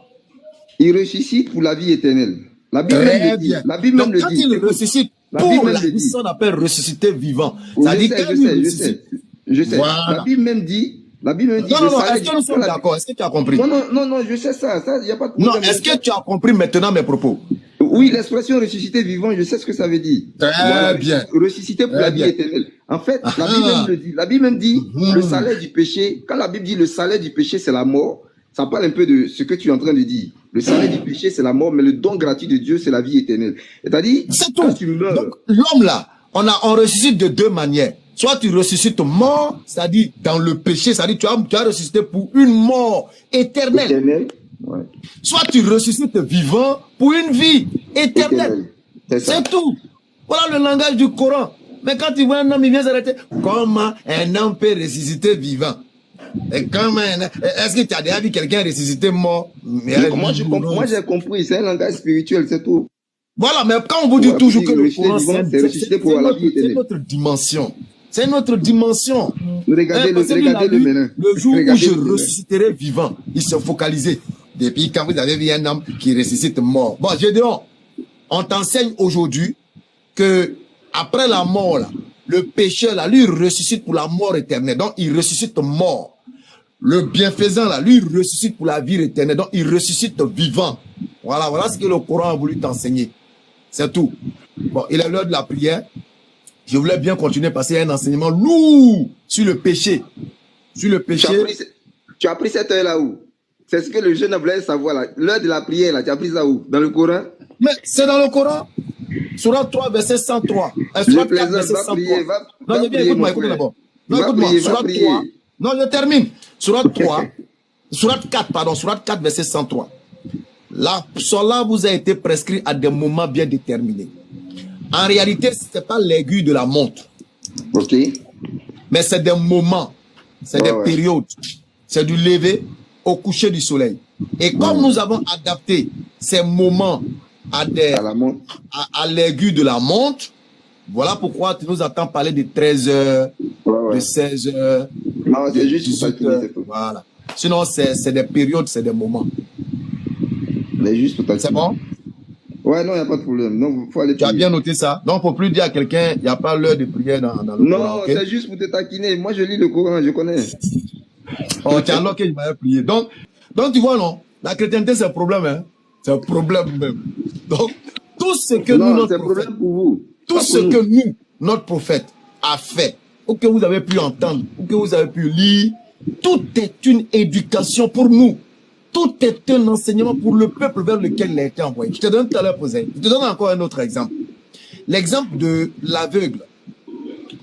Il ressuscite pour la vie éternelle. La Bible même le dit. La Bible même le dit. Quand il ressuscite pour la vie, ça on appelle ressusciter vivant. Ça dit je sais. Voilà. La Bible même dit. Non, est-ce que nous sommes d'accord? Est-ce que tu as compris? Non, je sais ça. Il n'y a pas de problème. Non, est-ce que tu as compris maintenant mes propos? Oui, l'expression ressuscité vivant, je sais ce que ça veut dire. Très bien. Ressuscité pour la vie éternelle. En fait, la Bible même le dit. La Bible même dit le salaire du péché. Quand la Bible dit le salaire du péché, c'est la mort, ça parle un peu de ce que tu es en train de dire. Le salaire du péché, c'est la mort, mais le don gratuit de Dieu, c'est la vie éternelle. C'est-à-dire, quand tu meurs... Donc, l'homme là, on ressuscite de deux manières. Soit tu ressuscites mort, c'est-à-dire dans le péché, c'est-à-dire tu as ressuscité pour une mort éternelle. Ouais. Soit tu ressuscites vivant pour une vie éternelle. C'est tout. Voilà le langage du Coran. Mais quand tu vois un homme, il vient s'arrêter. Comment un homme peut ressusciter vivant? Et comment est-ce que tu as déjà vu quelqu'un ressusciter mort? Moi j'ai compris, c'est un langage spirituel, c'est tout. Voilà, mais quand on vous dit toujours que le Coran, c'est notre dimension. C'est notre dimension. Regardez le ménin. Le jour où je ressusciterai vivant, il se focalisait. Depuis quand vous avez vu un homme qui ressuscite mort. Bon, Gédéon, on t'enseigne aujourd'hui que après la mort, là, le pécheur, là, lui, ressuscite pour la mort éternelle. Donc, il ressuscite mort. Le bienfaisant, là, lui, ressuscite pour la vie éternelle. Donc, il ressuscite vivant. Voilà ce que le Coran a voulu t'enseigner. C'est tout. Bon, il est l'heure de la prière. Je voulais bien continuer parce qu'il y a un enseignement lourd sur le péché. Sur le péché. Tu as pris cette heure-là où? C'est ce que le jeune voulait savoir là. L'heure de la prière, là, tu as pris ça où? Dans le Coran? Mais c'est dans le Coran. Surat 3, verset 103. Surat 4, verset 103. Non, écoute-moi d'abord. Non, écoute-moi. Surat 3. Non, je termine. Surat 3. Surat 4, verset 103. Là, cela vous a été prescrit à des moments bien déterminés. En réalité, ce n'est pas l'aiguille de la montre. Ok. Mais c'est des moments. C'est des périodes. C'est du lever au coucher du soleil. Et comme nous avons adapté ces moments à l'aiguille de la montre, voilà pourquoi tu nous entends parler de 13 heures, de 16 heures, de 18 heures. Voilà. Sinon, c'est des périodes, c'est des moments. C'est bon? Ouais, non, il n'y a pas de problème. Non, faut aller. Tu as bien noté ça? Donc, il ne faut plus dire à quelqu'un, il n'y a pas l'heure de prière dans le Coran. Non, c'est juste pour te taquiner. Moi, je lis le Coran, je connais. Oh, tiens, alors qu'il m'a prié. Donc, tu vois, non? La chrétienté, c'est un problème, hein? C'est un problème même. Donc, tout ce que notre prophète a fait, ou que vous avez pu entendre, ou que vous avez pu lire, tout est une éducation pour nous. Tout est un enseignement pour le peuple vers lequel il a été envoyé. Je te donne tout à l'heure, posé. Je te donne encore un autre exemple. L'exemple de l'aveugle.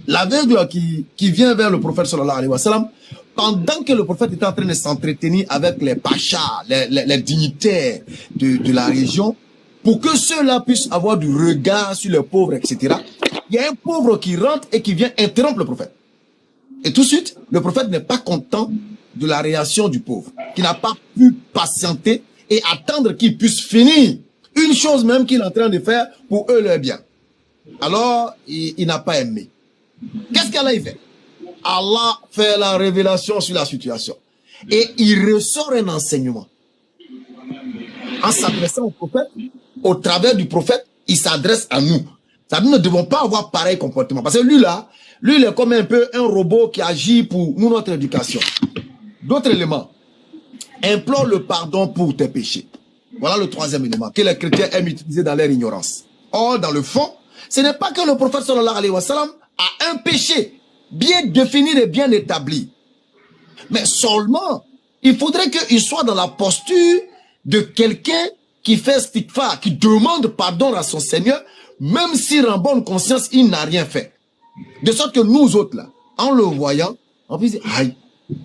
L'aveugle qui vient vers le prophète sallallahu alayhi wa sallam, pendant que le prophète était en train de s'entretenir avec les pachas, les dignitaires de la région, pour que ceux-là puissent avoir du regard sur les pauvres, etc., il y a un pauvre qui rentre et qui vient interrompre le prophète. Et tout de suite, le prophète n'est pas content de la réaction du pauvre, qui n'a pas pu patienter et attendre qu'il puisse finir une chose même qu'il est en train de faire pour eux leur bien. Alors, il n'a pas aimé. Qu'est-ce qu'Allah fait? Allah fait la révélation sur la situation. Et il ressort un enseignement. En s'adressant au prophète, au travers du prophète, il s'adresse à nous. Ça, nous ne devons pas avoir pareil comportement. Parce que lui, il est comme un peu un robot qui agit pour nous, notre éducation. D'autres éléments. Implore le pardon pour tes péchés. Voilà le troisième élément que les chrétiens aiment utiliser dans leur ignorance. Or, dans le fond, ce n'est pas que le prophète sallallahu alayhi wa sallam a un péché bien défini et bien établi. Mais seulement, il faudrait qu'il soit dans la posture de quelqu'un qui fait stikfa, qui demande pardon à son Seigneur, même si en bonne conscience, il n'a rien fait. De sorte que nous autres, là, en le voyant, on peut dire, aïe,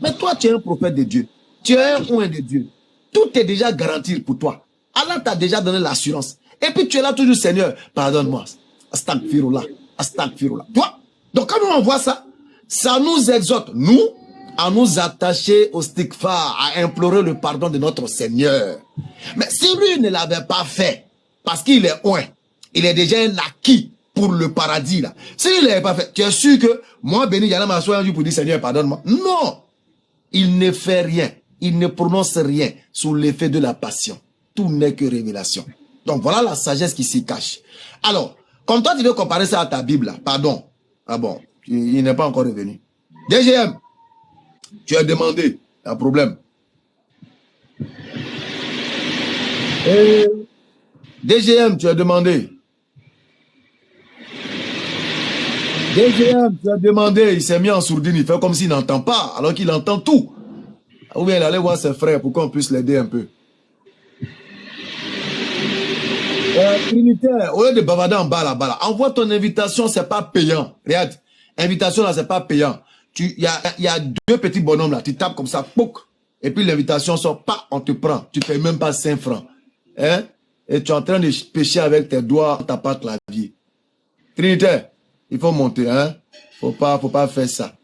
mais toi, tu es un prophète de Dieu. Tu es un oint de Dieu. Tout est déjà garanti pour toi. Allah t'a déjà donné l'assurance. Et puis tu es là toujours, Seigneur, pardonne-moi. Astagfirullah. Astagfirullah. Toi, donc quand nous on voit ça, ça nous exhorte, nous, à nous attacher au stikfa, à implorer le pardon de notre Seigneur. Mais si lui ne l'avait pas fait, parce qu'il est oint, il est déjà un acquis pour le paradis là. S'il ne l'avait pas fait, tu es sûr que moi, béni, j'allais m'asseoir un jour pour dire Seigneur, pardonne-moi. Non! Il ne fait rien. Il ne prononce rien sous l'effet de la passion. Tout n'est que révélation. Donc voilà la sagesse qui s'y cache. Alors, comme toi tu veux comparer ça à ta Bible là, pardon. Ah bon, il n'est pas encore revenu. DGM, tu as demandé, un problème. DGM, tu as demandé. DGM, tu as demandé. Il s'est mis en sourdine. Il fait comme s'il n'entend pas, alors qu'il entend tout. Ou bien il allait voir ses frères pour qu'on puisse l'aider un peu. Trinitaire, au lieu de bavarder en bas là-bas, envoie ton invitation, c'est pas payant. Regarde, invitation là, c'est pas payant. Il y a deux petits bonhommes là, tu tapes comme ça, pouc, et puis l'invitation sort, pas, on te prend. Tu payes même pas 5 francs. Hein? Et tu es en train de pêcher avec tes doigts, t'as pas clavier. Trinitaire, il faut monter, hein? Faut pas faire ça.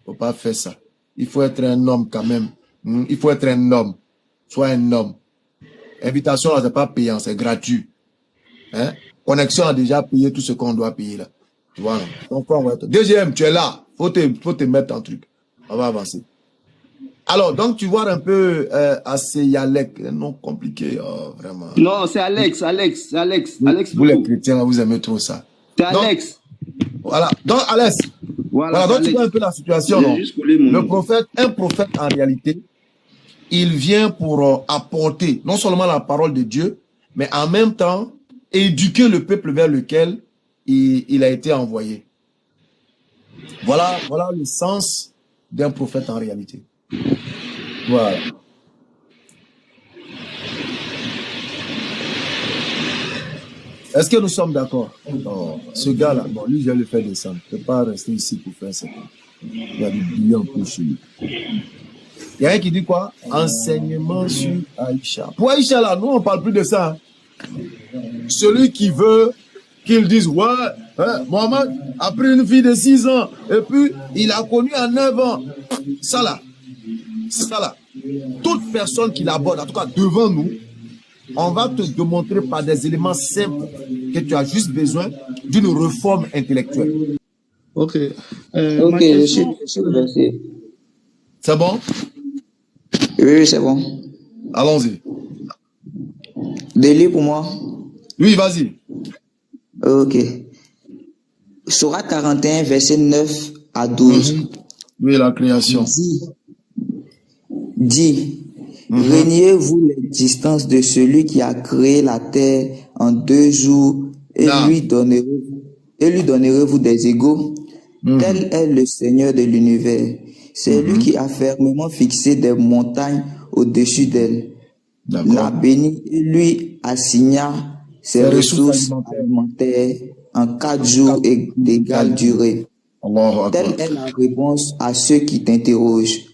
Faut pas faire ça. Il faut être un homme quand même. Il faut être un homme. Sois un homme. Invitation là, c'est pas payant, c'est gratuit. Hein? Connexion a déjà payé tout ce qu'on doit payer là. Tu vois là. Donc, deuxième, tu es là. Faut te mettre en truc. On va avancer. Alors, donc tu vois un peu assez Yalek, un nom compliqué, oh, vraiment. Non, c'est Alex. Vous les chrétiens, vous aimez trop ça. C'est Alex. Voilà. Donc Alex. Voilà. Donc tu vois un peu la situation, non? Le prophète, un prophète en réalité, il vient pour apporter non seulement la parole de Dieu, mais en même temps éduquer le peuple vers lequel il a été envoyé. Voilà le sens d'un prophète en réalité. Voilà. Est-ce que nous sommes d'accord? Oh, ce gars-là, bon, lui, je vais le faire descendre. Je ne peux pas rester ici pour faire ça. Il y a du billets un peu chez lui. Il y a un qui dit quoi? Enseignement sur Aïcha. Pour Aïcha, là, nous, on ne parle plus de ça. Celui qui veut qu'ils disent, ouais, hein, Mohamed a pris une fille de 6 ans et puis il a connu à 9 ans. Ça là, toute personne qui l'aborde, en tout cas devant nous, on va te démontrer par des éléments simples que tu as juste besoin d'une réforme intellectuelle. Ok. Ok, je suis le verset. C'est bon? Oui, c'est bon. Allons-y. Délit pour moi. Oui, vas-y. Ok. Sourate 41, verset 9 à 12. Oui, la création. Dit, régnez-vous l'existence de celui qui a créé la terre en 2 jours et lui donnerez-vous des égaux. Tel est le Seigneur de l'univers. C'est lui qui a fermement fixé des montagnes au-dessus d'elle. La bénit et lui assigna ses ressources alimentaires en 4 jours d'égale durée. Telle est la réponse à ceux qui t'interrogent.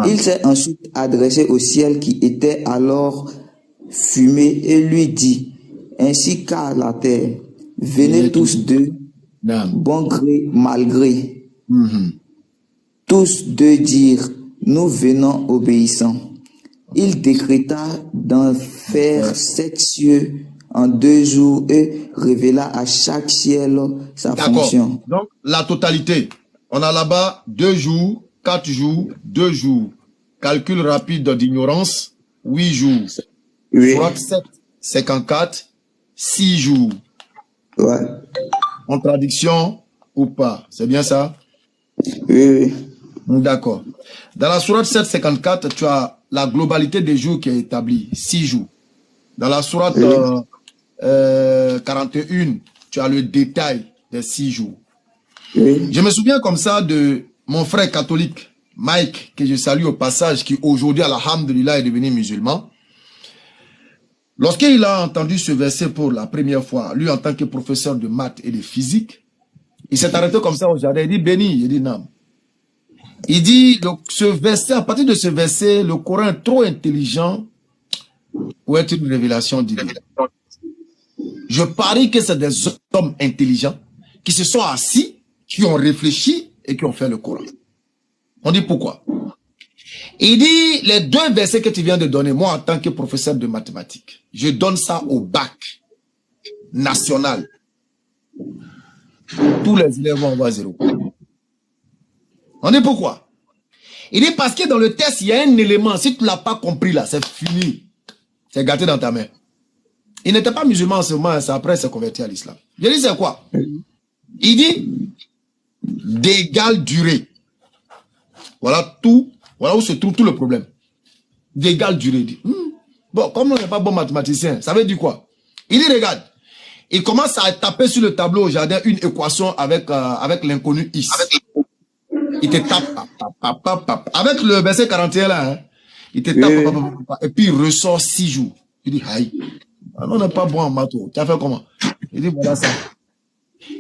Il s'est ensuite adressé au ciel qui était alors fumé et lui dit, ainsi qu'à la terre, venez tous deux, bon gré, mal gré. Tous deux dirent, nous venons obéissants. Il décréta d'en faire 7 cieux en 2 jours et révéla à chaque ciel sa fonction. Donc, la totalité. On a là-bas 2 jours, 4 jours, 2 jours. Calcul rapide d'ignorance, 8 jours. Oui. 7, 54, 6 jours. Ouais. Contradiction ou pas? C'est bien ça? Oui. D'accord. Dans la sourate 7, 54, tu as la globalité des jours qui est établie, 6 jours. Dans la sourate 41, tu as le détail des 6 jours. Oui. Je me souviens comme ça de mon frère catholique, Mike, que je salue au passage, qui aujourd'hui, alhamdulillah, est devenu musulman. Lorsqu'il a entendu ce verset pour la première fois, lui en tant que professeur de maths et de physique, il s'est arrêté comme ça au jardin, il dit, béni, il dit, non. Il dit, donc, ce verset, à partir de ce verset, le Coran est trop intelligent pour être une révélation divine. Je parie que c'est des hommes intelligents qui se sont assis, qui ont réfléchi et qui ont fait le Coran. On dit pourquoi? Il dit, les 2 versets que tu viens de donner, moi en tant que professeur de mathématiques, je donne ça au bac national. Tous les élèves vont avoir 0. On dit pourquoi? Il dit parce que dans le test, il y a un élément, si tu ne l'as pas compris là, c'est fini. C'est gâté dans ta main. Il n'était pas musulman en ce moment, c'est après il s'est converti à l'islam. Je dis c'est quoi? Il dit d'égale durée. Voilà où se trouve tout le problème. D'égale durée. Bon, comme on n'est pas bon mathématicien, ça veut dire quoi? Il dit, regarde, il commence à taper sur le tableau au jardin une équation avec l'inconnu X. Il te tape, avec le verset 41 là, hein, il te tape, et puis il ressort 6 jours. Il dit, aïe, on n'est pas bon en maths, tu as fait comment? Il dit, voilà ça.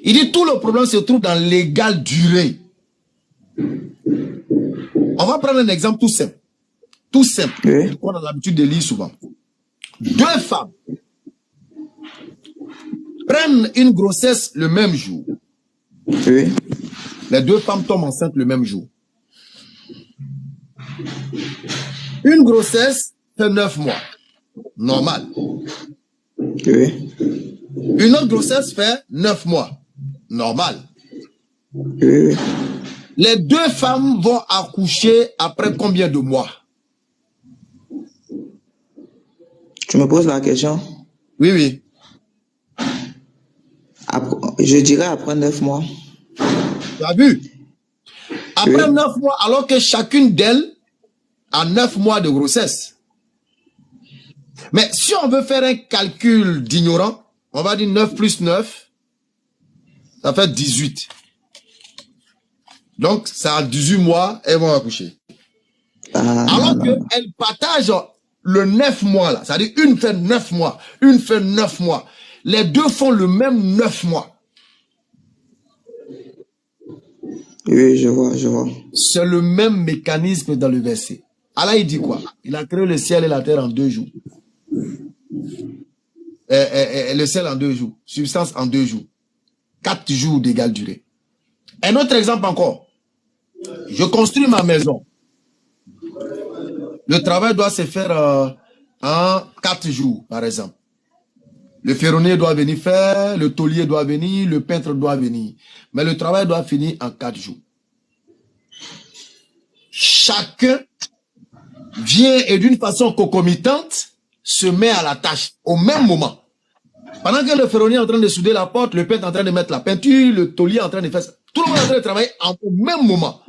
Il dit, tout le problème se trouve dans l'égale durée. On va prendre un exemple tout simple. Tout simple. On a l'habitude de lire souvent. 2 femmes prennent une grossesse le même jour. Les 2 femmes tombent enceintes le même jour. Une grossesse fait 9 mois. Normal. Une autre grossesse fait 9 mois. Normal. Les 2 femmes vont accoucher après combien de mois? Tu me poses la question? Oui, oui. Je dirais après 9 mois. Tu as vu? Après 9 mois, alors que chacune d'elles a 9 mois de grossesse. Mais si on veut faire un calcul d'ignorant, on va dire 9 plus 9, ça fait 18. Donc, ça a 18 mois, elles vont accoucher. Alors qu'elles partagent le 9 mois là. C'est-à-dire une fait 9 mois, une fait 9 mois. Les 2 font le même 9 mois. Oui, je vois, je vois. C'est le même mécanisme dans le verset. Allah, il dit quoi? Il a créé le ciel et la terre en 2 jours. Le ciel en 2 jours. Substance en 2 jours. 4 jours d'égale durée. Un autre exemple encore. Je construis ma maison. Le travail doit se faire en 4 jours, par exemple. Le ferronnier doit venir faire, le taulier doit venir, le peintre doit venir. Mais le travail doit finir en 4 jours. Chacun vient et d'une façon concomitante se met à la tâche au même moment. Pendant que le ferronnier est en train de souder la porte, le peintre est en train de mettre la peinture, le taulier est en train de faire ça. Tout le monde est en train de travailler au même moment.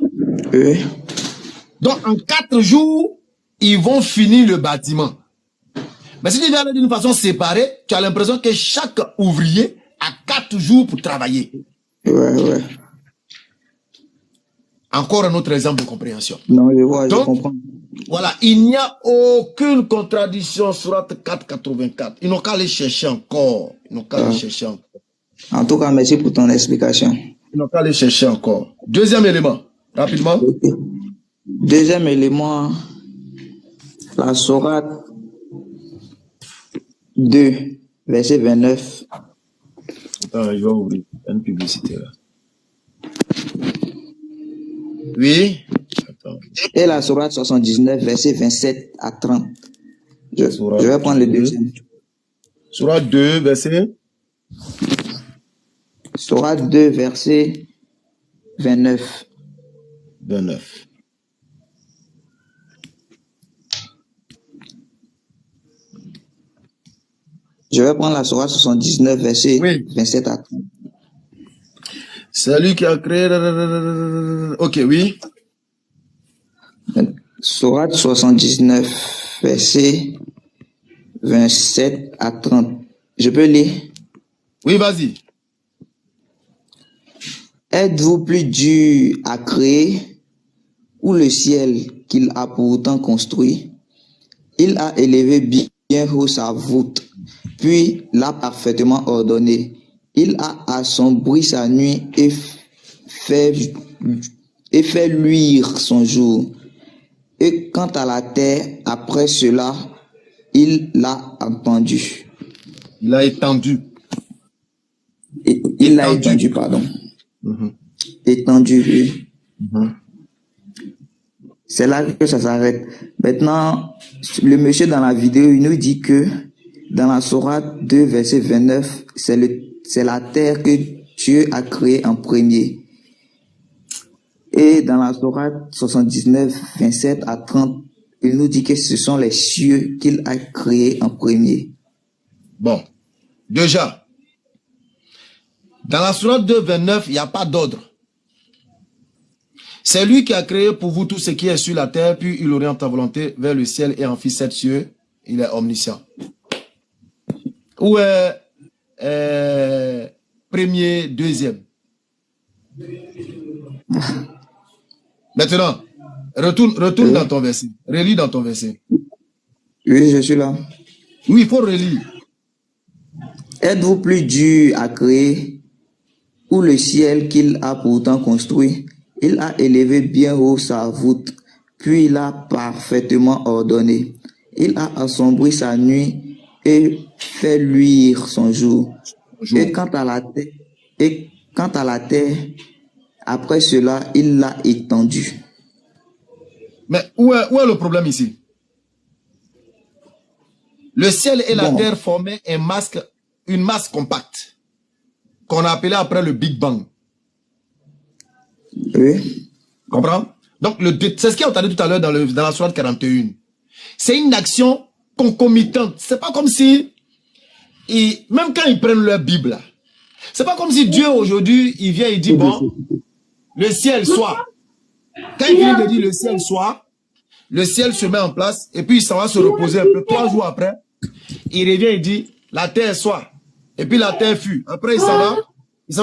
Donc en 4 jours, ils vont finir le bâtiment. Mais si tu viens d'une façon séparée, tu as l'impression que chaque ouvrier a 4 jours pour travailler. Encore un autre exemple de compréhension. Non, je vois, donc, je comprends. Voilà, il n'y a aucune contradiction sur 4.84. Ils n'ont qu'à aller chercher encore. Ils n'ont qu'à aller chercher encore. En tout cas, merci pour ton explication. Ils n'ont qu'à aller chercher encore. Deuxième élément, rapidement. Deuxième élément, la sourate 2, verset 29. Attends, je vais ouvrir une publicité là. Oui. Attends. Et la sourate 79, verset 27 à 30. Je vais prendre le deuxième. Sourate 2, verset. Sourate 2, verset 29. 29. Je vais prendre la sourate 79, verset 27 à 30. C'est lui qui a créé... Ok, oui. Sourate 79, verset 27 à 30. Je peux lire? Oui, vas-y. Êtes-vous plus dur à créer ou le ciel qu'il a pourtant construit? Il a élevé bien haut sa voûte, puis l'a parfaitement ordonné. Il a assombri sa nuit et fait luire son jour. Et quant à la terre, après cela, il l'a entendu. Il a étendu. Il l'a étendu, pardon. Étendu, oui. C'est là que ça s'arrête. Maintenant, le monsieur dans la vidéo, il nous dit que dans la sourate 2, verset 29, c'est la terre que Dieu a créée en premier. Et dans la sourate 79, 27 à 30, il nous dit que ce sont les cieux qu'il a créés en premier. Bon, déjà, dans la sourate 2, 29, il n'y a pas d'ordre. C'est lui qui a créé pour vous tout ce qui est sur la terre, puis il oriente ta volonté vers le ciel et en fit 7 cieux. Il est omniscient. Ou premier, deuxième. Maintenant, retourne dans ton verset. Relis dans ton verset. Oui, je suis là. Oui, il faut relire. Êtes-vous plus dur à créer ou le ciel qu'il a pourtant construit? Il a élevé bien haut sa voûte, puis il a parfaitement ordonné. Il a assombri sa nuit et fait luire son jour. Et quant à la terre, après cela, il l'a étendue. Mais où est le problème ici? Le ciel et la terre formaient une masse compacte qu'on a appelée après le Big Bang. Oui. Comprends? Donc, c'est ce qu'on a dit tout à l'heure dans la sourate 41. C'est une action concomitante. C'est pas comme si, même quand ils prennent leur Bible, c'est pas comme si Dieu aujourd'hui, il vient et dit, bon, le ciel soit. Quand il vient de dire le ciel soit, le ciel se met en place et puis il s'en va se reposer un peu. 3 jours après, il revient et dit, la terre soit. Et puis la terre fut. Après, il s'en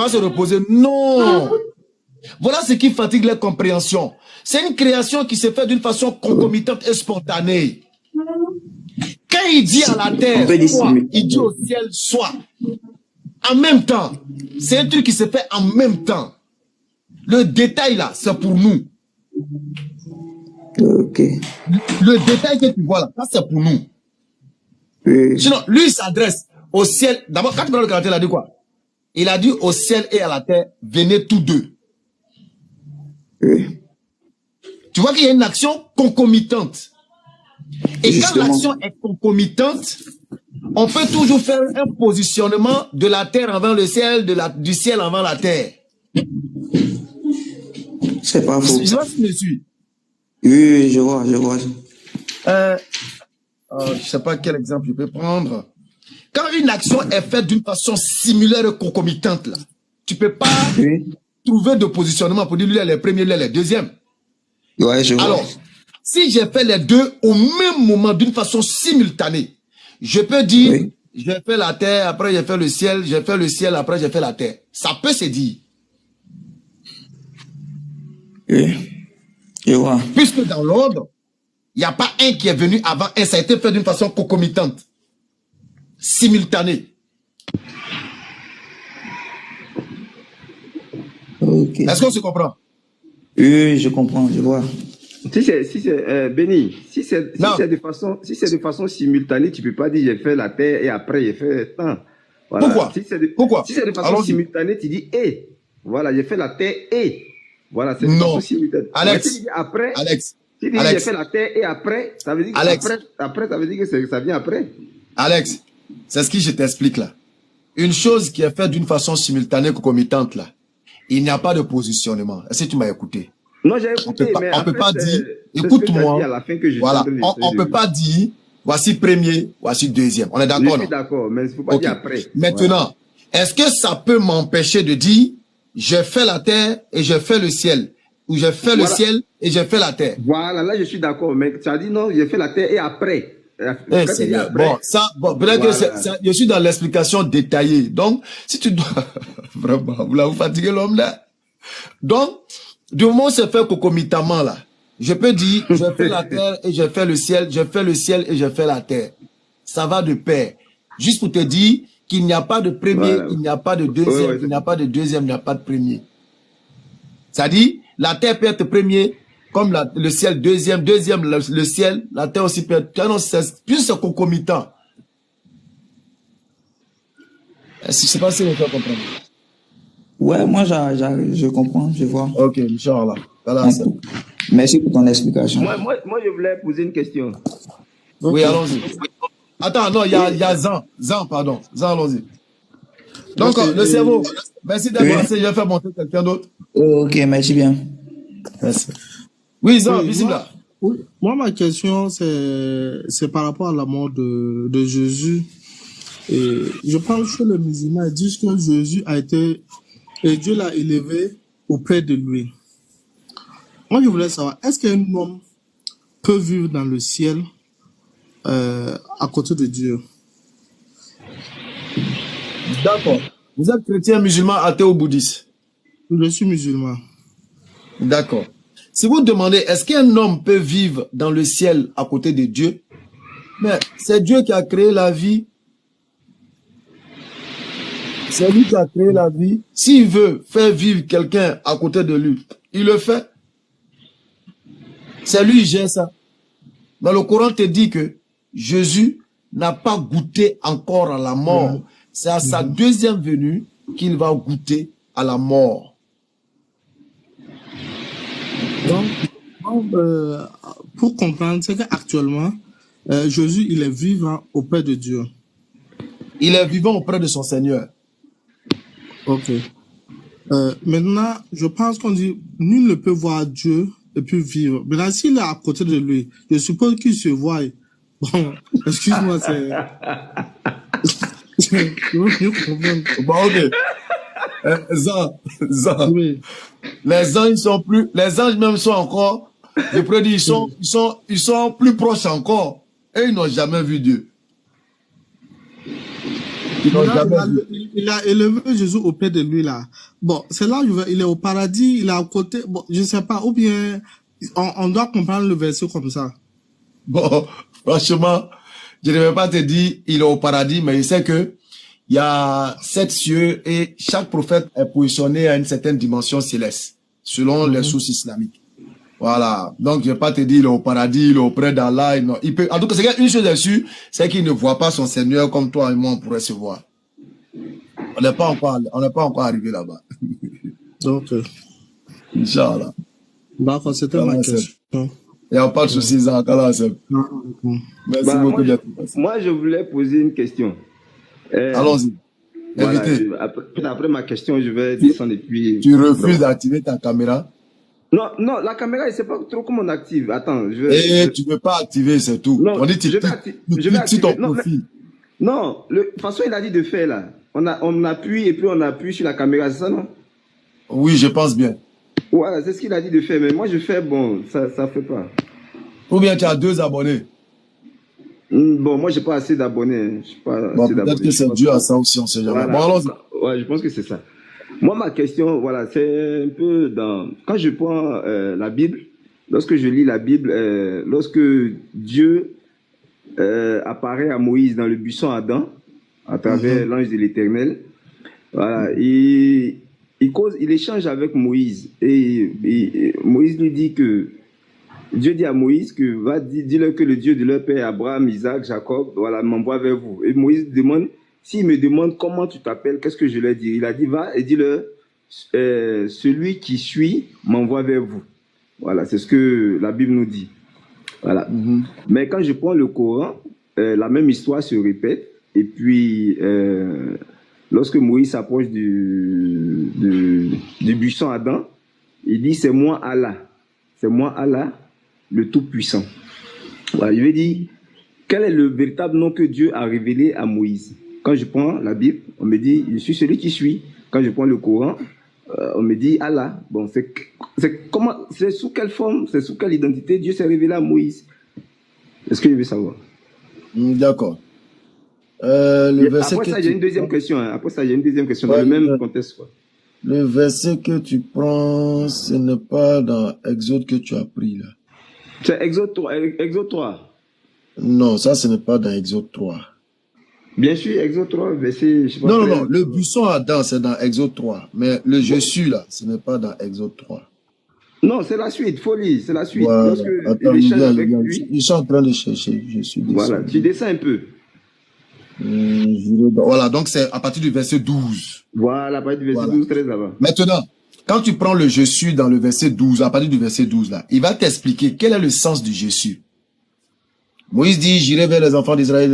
va se reposer. Non! Voilà ce qui fatigue la compréhension. C'est une création qui se fait d'une façon concomitante et spontanée. Quand il dit à la terre soit, il dit au ciel soit. En même temps. C'est un truc qui se fait en même temps. Le détail là, c'est pour nous. Ok. Le détail que tu vois là, ça c'est pour nous. Sinon, lui il s'adresse au ciel. D'abord, quand tu parles de caractère, il a dit quoi? Il a dit au ciel et à la terre, venez tous deux. Tu vois qu'il y a une action concomitante. Et quand l'action est concomitante, on peut toujours faire un positionnement de la terre envers le ciel, du ciel envers la terre. C'est pas faux. Je sais pas si tu me suis. Oui, je vois. Je sais pas quel exemple je peux prendre. Quand une action est faite d'une façon similaire et concomitante, là, tu peux pas trouver de positionnement pour dire lui elle est premier, lui elle est deuxième. Ouais, je vois. Alors, si j'ai fait les deux au même moment d'une façon simultanée, je peux dire, j'ai fait la terre, après j'ai fait le ciel, après j'ai fait la terre. Ça peut se dire. Oui, je vois. Puisque dans l'ordre, il n'y a pas un qui est venu avant un, ça a été fait d'une façon concomitante, simultanée. Okay. Est-ce qu'on se comprend? Oui, je comprends, je vois. Si c'est Béni, si c'est de façon simultanée, tu peux pas dire j'ai fait la terre et après j'ai fait tant. Voilà. Pourquoi? Si c'est de façon simultanée, tu dis et. Voilà, j'ai fait la terre et. Voilà, c'est de façon simultanée. Alex. Si tu dis après. Alex. Si tu dis j'ai fait la terre et après, ça veut dire que après, ça veut dire que ça vient après. Alex, c'est ce que je t'explique là. Une chose qui est faite d'une façon simultanée concomitante là, il n'y a pas de positionnement. Est-ce que tu m'as écouté? Non, j'ai écouté, mais on peut pas dire, écoute-moi, voilà, on peut pas dire, voici premier, voici deuxième. On est d'accord? Je suis d'accord, mais il ne faut pas dire après. Maintenant, est-ce que ça peut m'empêcher de dire, j'ai fait la terre et j'ai fait le ciel, ou j'ai fait le ciel et j'ai fait la terre? Voilà, là je suis d'accord, mais tu as dit non, j'ai fait la terre et après. Bon, peut-être que je suis dans l'explication détaillée. Donc, si tu dois, vraiment, vous fatiguez l'homme là. Donc, du moment où c'est fait concomitamment là, je peux dire, j'ai fait la terre et j'ai fait le ciel, j'ai fait le ciel et j'ai fait la terre. Ça va de pair. Juste pour te dire qu'il n'y a pas de premier, il n'y a pas de deuxième, il n'y a pas de deuxième, il n'y a pas de premier. C'est-à-dire, la terre peut être premier, comme le ciel deuxième, le ciel, la terre aussi peut être, non, plus c'est concomitant. Je sais pas si vous pouvez comprendre. Ouais, moi, je comprends, je vois. Ok, Inch'Allah. Voilà, merci pour ton explication. Moi, je voulais poser une question. Oui, allons-y. Attends, non, il y a Zan. Zan, allons-y. Donc, le cerveau. Merci d'être passé, je vais faire monter quelqu'un d'autre. Ok, merci bien. Merci. Oui, Zan, bismillah. Moi, ma question, c'est par rapport à la mort de Jésus. Et je pense que les musulmans disent que Jésus a été... Et Dieu l'a élevé auprès de lui. Moi, je voulais savoir, est-ce qu'un homme peut vivre dans le ciel à côté de Dieu? D'accord. Vous êtes chrétien, musulman, athée ou bouddhiste? Je suis musulman. D'accord. Si vous demandez, est-ce qu'un homme peut vivre dans le ciel à côté de Dieu? Mais c'est Dieu qui a créé la vie. C'est lui qui a créé la vie. S'il veut faire vivre quelqu'un à côté de lui, il le fait. C'est lui qui gère ça. Dans le Coran te dit que Jésus n'a pas goûté encore à la mort. C'est à sa deuxième venue qu'il va goûter à la mort. Donc, pour comprendre, c'est qu'actuellement, Jésus, il est vivant auprès de Dieu. Il est vivant auprès de son Seigneur. Ok. Maintenant, je pense qu'on dit, nul ne peut voir Dieu et puis vivre. Maintenant, s'il est à côté de lui, je suppose qu'il se voit. Bon, excuse-moi, c'est... Bon, ok. Zan. Oui. Les anges sont plus, les anges même sont encore, je pourrais dire, ils sont plus proches encore. Et ils n'ont jamais vu Dieu. Il a élevé Jésus auprès de lui là. Bon, c'est là où il est au paradis, il est à côté, bon, je sais pas, ou bien on doit comprendre le verset comme ça. Bon, franchement, je ne vais pas te dire il est au paradis, mais je sais que il y a 7 cieux et chaque prophète est positionné à une certaine dimension céleste, selon les sources islamiques. Voilà. Donc, je ne vais pas te dire il est au paradis, il est auprès d'Allah. Il peut, en tout cas, c'est une chose est sûre, c'est qu'il ne voit pas son Seigneur comme toi et moi, on pourrait se voir. On n'est pas encore arrivé là-bas. Donc, Inch'Allah. D'accord, c'était ma question. Il n'y a pas de souci, Zankala. Merci beaucoup. Moi, je voulais poser une question. Allons-y. Voilà, après ma question, je vais descendre et puis... Tu refuses d'activer ta caméra? Non, la caméra, je ne sais pas trop comment on active. Attends, tu ne veux pas activer, c'est tout. Non, on dit tu actives ton profil. Non, de toute façon, il a dit de faire là. On appuie et puis on appuie sur la caméra, c'est ça, non? Oui, je pense bien. Voilà, c'est ce qu'il a dit de faire. Mais moi, je fais, bon, ça ne fait pas. Ou bien tu as 2 abonnés? Bon, moi, je n'ai pas assez d'abonnés. Bon, peut-être que c'est dû à ça aussi, on sait jamais. Voilà. Bon, allons-y. Ouais, je pense que c'est ça. Moi, ma question, voilà, c'est un peu dans... Quand je prends la Bible, lorsque je lis la Bible, lorsque Dieu apparaît à Moïse dans le buisson Adam, à travers l'ange de l'Éternel, voilà, il échange avec Moïse. Et Moïse lui dit que... Dieu dit à Moïse que va dis-leur que le Dieu de leur père Abraham, Isaac, Jacob, voilà, m'envoie vers vous. Et Moïse demande, s'il me demande comment tu t'appelles, qu'est-ce que je leur dis? Il a dit, va et dis-leur, celui qui suit m'envoie vers vous. Voilà, c'est ce que la Bible nous dit. Voilà. Mais quand je prends le Coran, la même histoire se répète. Et puis, lorsque Moïse s'approche du buisson Adam, il dit, c'est moi Allah. C'est moi Allah, le Tout-Puissant. Voilà, je vais dire, quel est le véritable nom que Dieu a révélé à Moïse? Quand je prends la Bible, on me dit, je suis celui qui suis. Quand je prends le Coran, on me dit Allah. Bon, c'est sous quelle forme, c'est sous quelle identité Dieu s'est révélé à Moïse? Est-ce que je veux savoir? D'accord. Après ça, j'ai une deuxième question. Dans le même contexte, quoi. Le verset que tu prends, ce n'est pas dans Exode que tu as pris là. C'est Exode 3. Non, ça ce n'est pas dans Exode 3. Bien sûr, Exode 3, verset... Non, le buisson Adam, c'est dans Exode 3. Mais le je suis là, ce n'est pas dans Exode 3. Non, c'est la suite, folie, c'est la suite. Voilà. Attends, ils sont en train de chercher, je suis dessus. Voilà, tu descends un peu. Voilà, donc c'est à partir du verset 12. Voilà, à partir du verset 12, 13 là-bas. Maintenant, quand tu prends le je suis dans le verset 12, à partir du verset 12 là, il va t'expliquer quel est le sens du je suis. Moïse dit, j'irai vers les enfants d'Israël.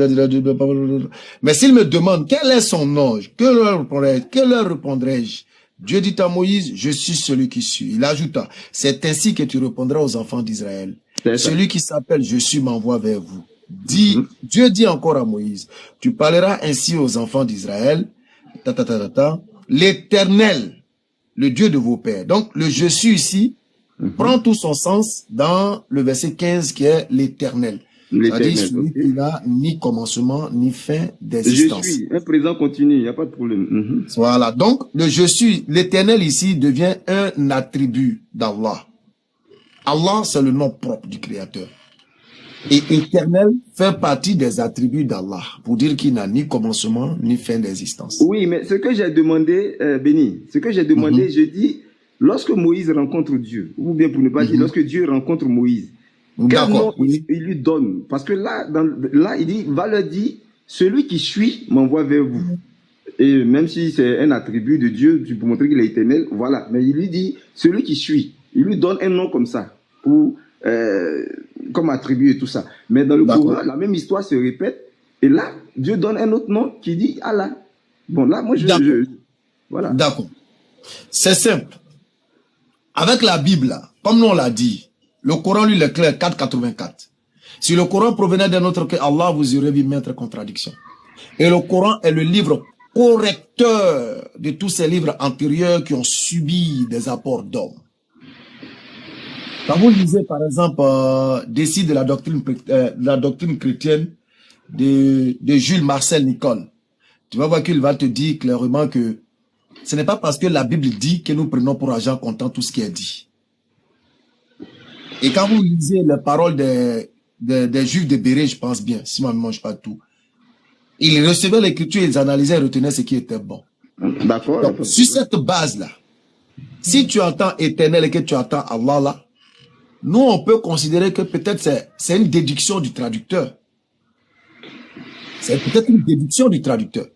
Mais s'il me demande quel est son nom, que leur répondrai-je? Dieu dit à Moïse, je suis celui qui suis. Il ajouta, c'est ainsi que tu répondras aux enfants d'Israël. Celui qui s'appelle je suis m'envoie vers vous. Dieu dit encore à Moïse, tu parleras ainsi aux enfants d'Israël, l'Éternel, le Dieu de vos pères. Donc, le je suis ici prend tout son sens dans le verset 15 qui est l'Éternel. C'est-à-dire celui qui n'a ni commencement ni fin d'existence. Je suis, un présent continu, il n'y a pas de problème. Voilà, donc le je suis, l'éternel ici devient un attribut d'Allah. Allah, c'est le nom propre du Créateur. Et éternel fait partie des attributs d'Allah, pour dire qu'il n'a ni commencement ni fin d'existence. Oui, mais ce que j'ai demandé, Béni, ce que j'ai demandé, je dis, lorsque Moïse rencontre Dieu, ou bien pour ne pas dire, lorsque Dieu rencontre Moïse, quel nom il lui donne? Parce que là, là, il dit, va leur dire, celui qui suit m'envoie vers vous. Et même si c'est un attribut de Dieu, pour montrer qu'il est éternel, voilà. Mais il lui dit, celui qui suit, il lui donne un nom comme ça, pour, comme attribut et tout ça. Mais dans le Coran, la même histoire se répète. Et là, Dieu donne un autre nom qui dit Allah. Bon, là, moi, voilà. D'accord. C'est simple. Avec la Bible, là, comme nous on l'a dit, le Coran, lui, est clair, 4,84. Si le Coran provenait d'un autre que Allah, vous aurez vu mettre contradiction. Et le Coran est le livre correcteur de tous ces livres antérieurs qui ont subi des apports d'hommes. Quand vous lisez, par exemple, Décis de la doctrine chrétienne de Jules Marcel Nicole, tu vas voir qu'il va te dire clairement que ce n'est pas parce que la Bible dit que nous prenons pour argent comptant tout ce qui est dit. Et quand vous lisez les paroles des Juifs de Béret, je pense bien, si moi ne mange pas tout, ils recevaient l'écriture, ils analysaient et retenaient ce qui était bon. D'accord. Donc, sur cette base-là, si tu entends éternel et que tu entends Allah là, nous, on peut considérer que peut-être c'est une déduction du traducteur. C'est peut-être une déduction du traducteur.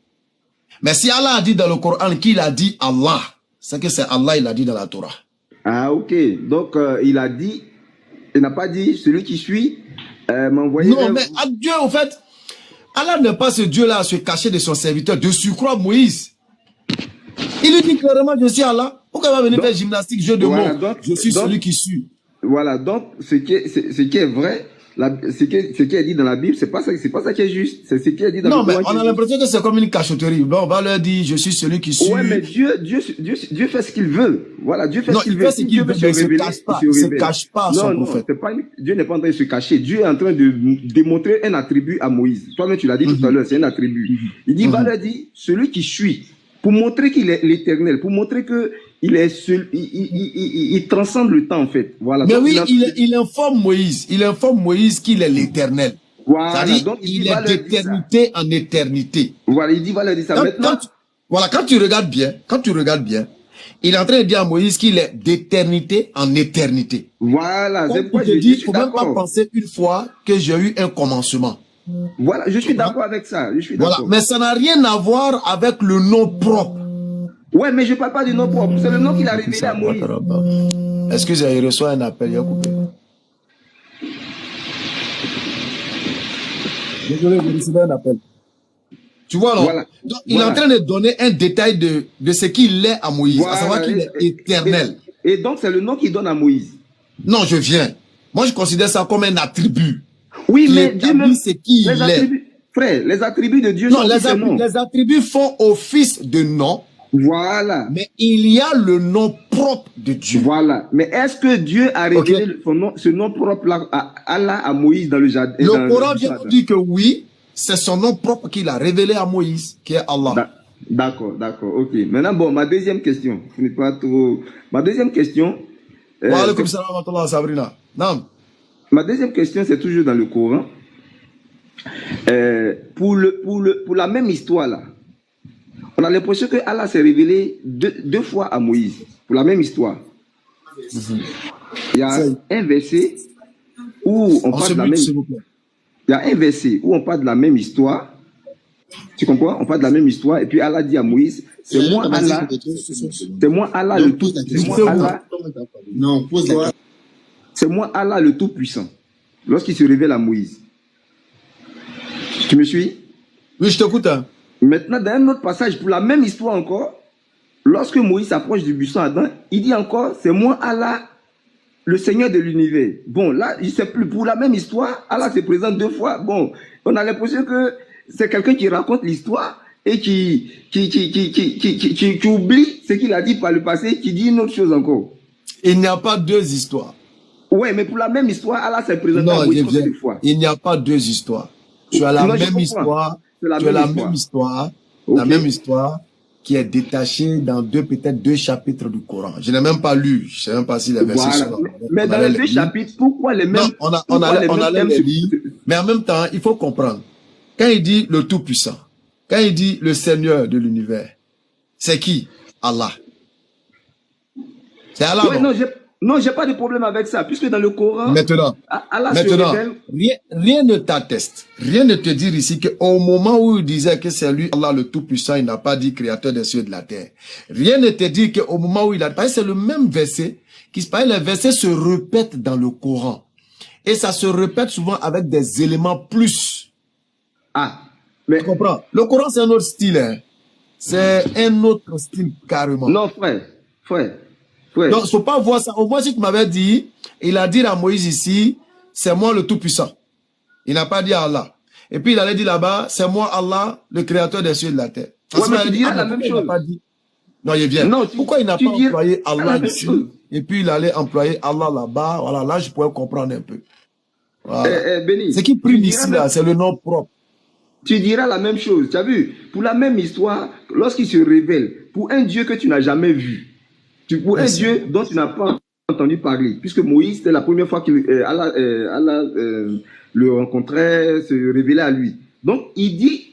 Mais si Allah a dit dans le Coran qu'il a dit Allah, c'est que c'est Allah, il a dit dans la Torah. Ah, ok. Donc, il a dit, il n'a pas dit celui qui suit m'envoyer. Non, mais à Dieu, au fait, Allah n'est pas ce Dieu-là à se cacher de son serviteur, de surcroît Moïse. Il lui dit clairement, je suis Allah. Pourquoi il va venir faire gymnastique, jeu de mots? Je suis celui qui suit. Voilà, donc ce qui est vrai, ce qui est dit dans la Bible, c'est pas ça qui est juste, c'est ce qui est dit dans non, le Coran. Non, mais on a l'impression que c'est comme une cachotterie. Bon, on va leur dire, je suis celui qui suit. Ouais, mais Dieu fait ce qu'il veut. Voilà, Dieu fait ce qu'il veut. Non, il fait ce qu'il veut, mais il ne se cache pas à son prophète. Dieu n'est pas en train de se cacher. Dieu est en train de démontrer un attribut à Moïse. Toi-même, tu l'as dit tout à l'heure, c'est un attribut. Il dit, va leur dire, celui qui suit, pour montrer qu'il est l'éternel, pour montrer que il transcende le temps, en fait. Voilà. Mais donc, oui, il informe Moïse. Il informe Moïse qu'il est l'éternel. Voilà. C'est-à-dire, il est d'éternité en éternité. Voilà, il dit, va leur dire ça. Maintenant, quand tu regardes bien, il est en train de dire à Moïse qu'il est d'éternité en éternité. Voilà. C'est pourquoi je dis, il ne faut même pas penser une fois que j'ai eu un commencement. Voilà, je suis d'accord avec ça. Voilà, mais ça n'a rien à voir avec le nom propre. Ouais, mais je ne parle pas du nom propre. C'est le nom qu'il a révélé à Moïse. Excusez, il reçoit un appel, il a coupé. Désolé, vous recevez un appel. Tu vois, non? Voilà. Donc, il est en train de donner un détail de ce qu'il est à Moïse, à savoir qu'il est éternel. Et donc, c'est le nom qu'il donne à Moïse. Non, je viens. Moi, je considère ça comme un attribut. Oui, mais Dieu même, c'est qui il est. Frère, les attributs de Dieu non, les attributs font office de nom. Voilà. Mais il y a le nom propre de Dieu. Voilà. Mais est-ce que Dieu a révélé ce nom propre à Allah, à Moïse dans le jardin? Le Coran vient nous dire que oui, c'est son nom propre qu'il a révélé à Moïse, qui est Allah. D'accord, ok. Maintenant, bon, ma deuxième question. Ce n'est pas trop. Ma deuxième question. Sabrina. Non. Ma deuxième question, c'est toujours dans le Coran. Pour la même histoire là, on a l'impression que Allah s'est révélé deux fois à Moïse pour la même histoire. Il y a un verset où on parle de la même. Il y a un verset où on parle de la même histoire. Tu comprends? On parle de la même histoire et puis Allah dit à Moïse, c'est moi Allah. C'est moi Allah le tout. C'est moi Allah. Non, pose-la. C'est moi Allah le Tout-Puissant. Lorsqu'il se révèle à Moïse. Tu me suis? Oui, je t'écoute. Hein. Maintenant, dans un autre passage, pour la même histoire encore, lorsque Moïse s'approche du buisson Adam, il dit encore, c'est moi Allah, le Seigneur de l'univers. Bon, là, il ne sait plus. Pour la même histoire, Allah se présente deux fois. Bon, on a l'impression que c'est quelqu'un qui raconte l'histoire et qui oublie ce qu'il a dit par le passé, qui dit une autre chose encore. Il n'y a pas deux histoires. Ouais, mais pour la même histoire, Allah s'est présenté à Moïse combien de fois? Il n'y a pas deux histoires. Tu as la même histoire. Tu as la même histoire. La même histoire qui est détachée dans peut-être deux chapitres du Coran. Je n'ai même pas lu. Je ne sais même pas si les versets sont là. Mais dans les deux chapitres, pourquoi les mêmes? Non, on allait les lire. Mais en même temps, il faut comprendre. Quand il dit le Tout-Puissant, quand il dit le Seigneur de l'univers, c'est qui? Allah. C'est Allah. Ouais, non, j'ai pas de problème avec ça, puisque dans le Coran, maintenant, rien ne t'atteste, rien ne te dit ici qu'au moment où il disait que c'est lui, Allah le Tout-Puissant, il n'a pas dit créateur des cieux et de la terre. Rien ne te dit qu'au moment où il a parlé, c'est le même verset, les versets se répètent dans le Coran. Et ça se répète souvent avec des éléments plus. Ah, mais... Tu comprends? Le Coran, c'est un autre style, hein. C'est un autre style carrément. Non, frère. Donc, faut pas voir ça. Au moins, si tu m'avais dit, il a dit à Moïse ici, c'est moi le Tout-Puissant. Il n'a pas dit à Allah. Et puis, il allait dire là-bas, c'est moi Allah, le créateur des cieux et de la terre. Ouais, mais tu dirais la même chose. Non, il vient. Pourquoi il n'a pas employé Allah ici? Et puis, il allait employer Allah là-bas. Voilà, là, je pourrais comprendre un peu. Voilà. Ce qui prime ici, là, c'est le nom propre. Tu diras la même chose. Tu as vu? Pour la même histoire, lorsqu'il se révèle, pour un Dieu que tu n'as jamais vu, pour un Dieu dont tu n'as pas entendu parler, puisque Moïse, c'était la première fois qu'Allah le rencontrait, se révélait à lui. Donc, il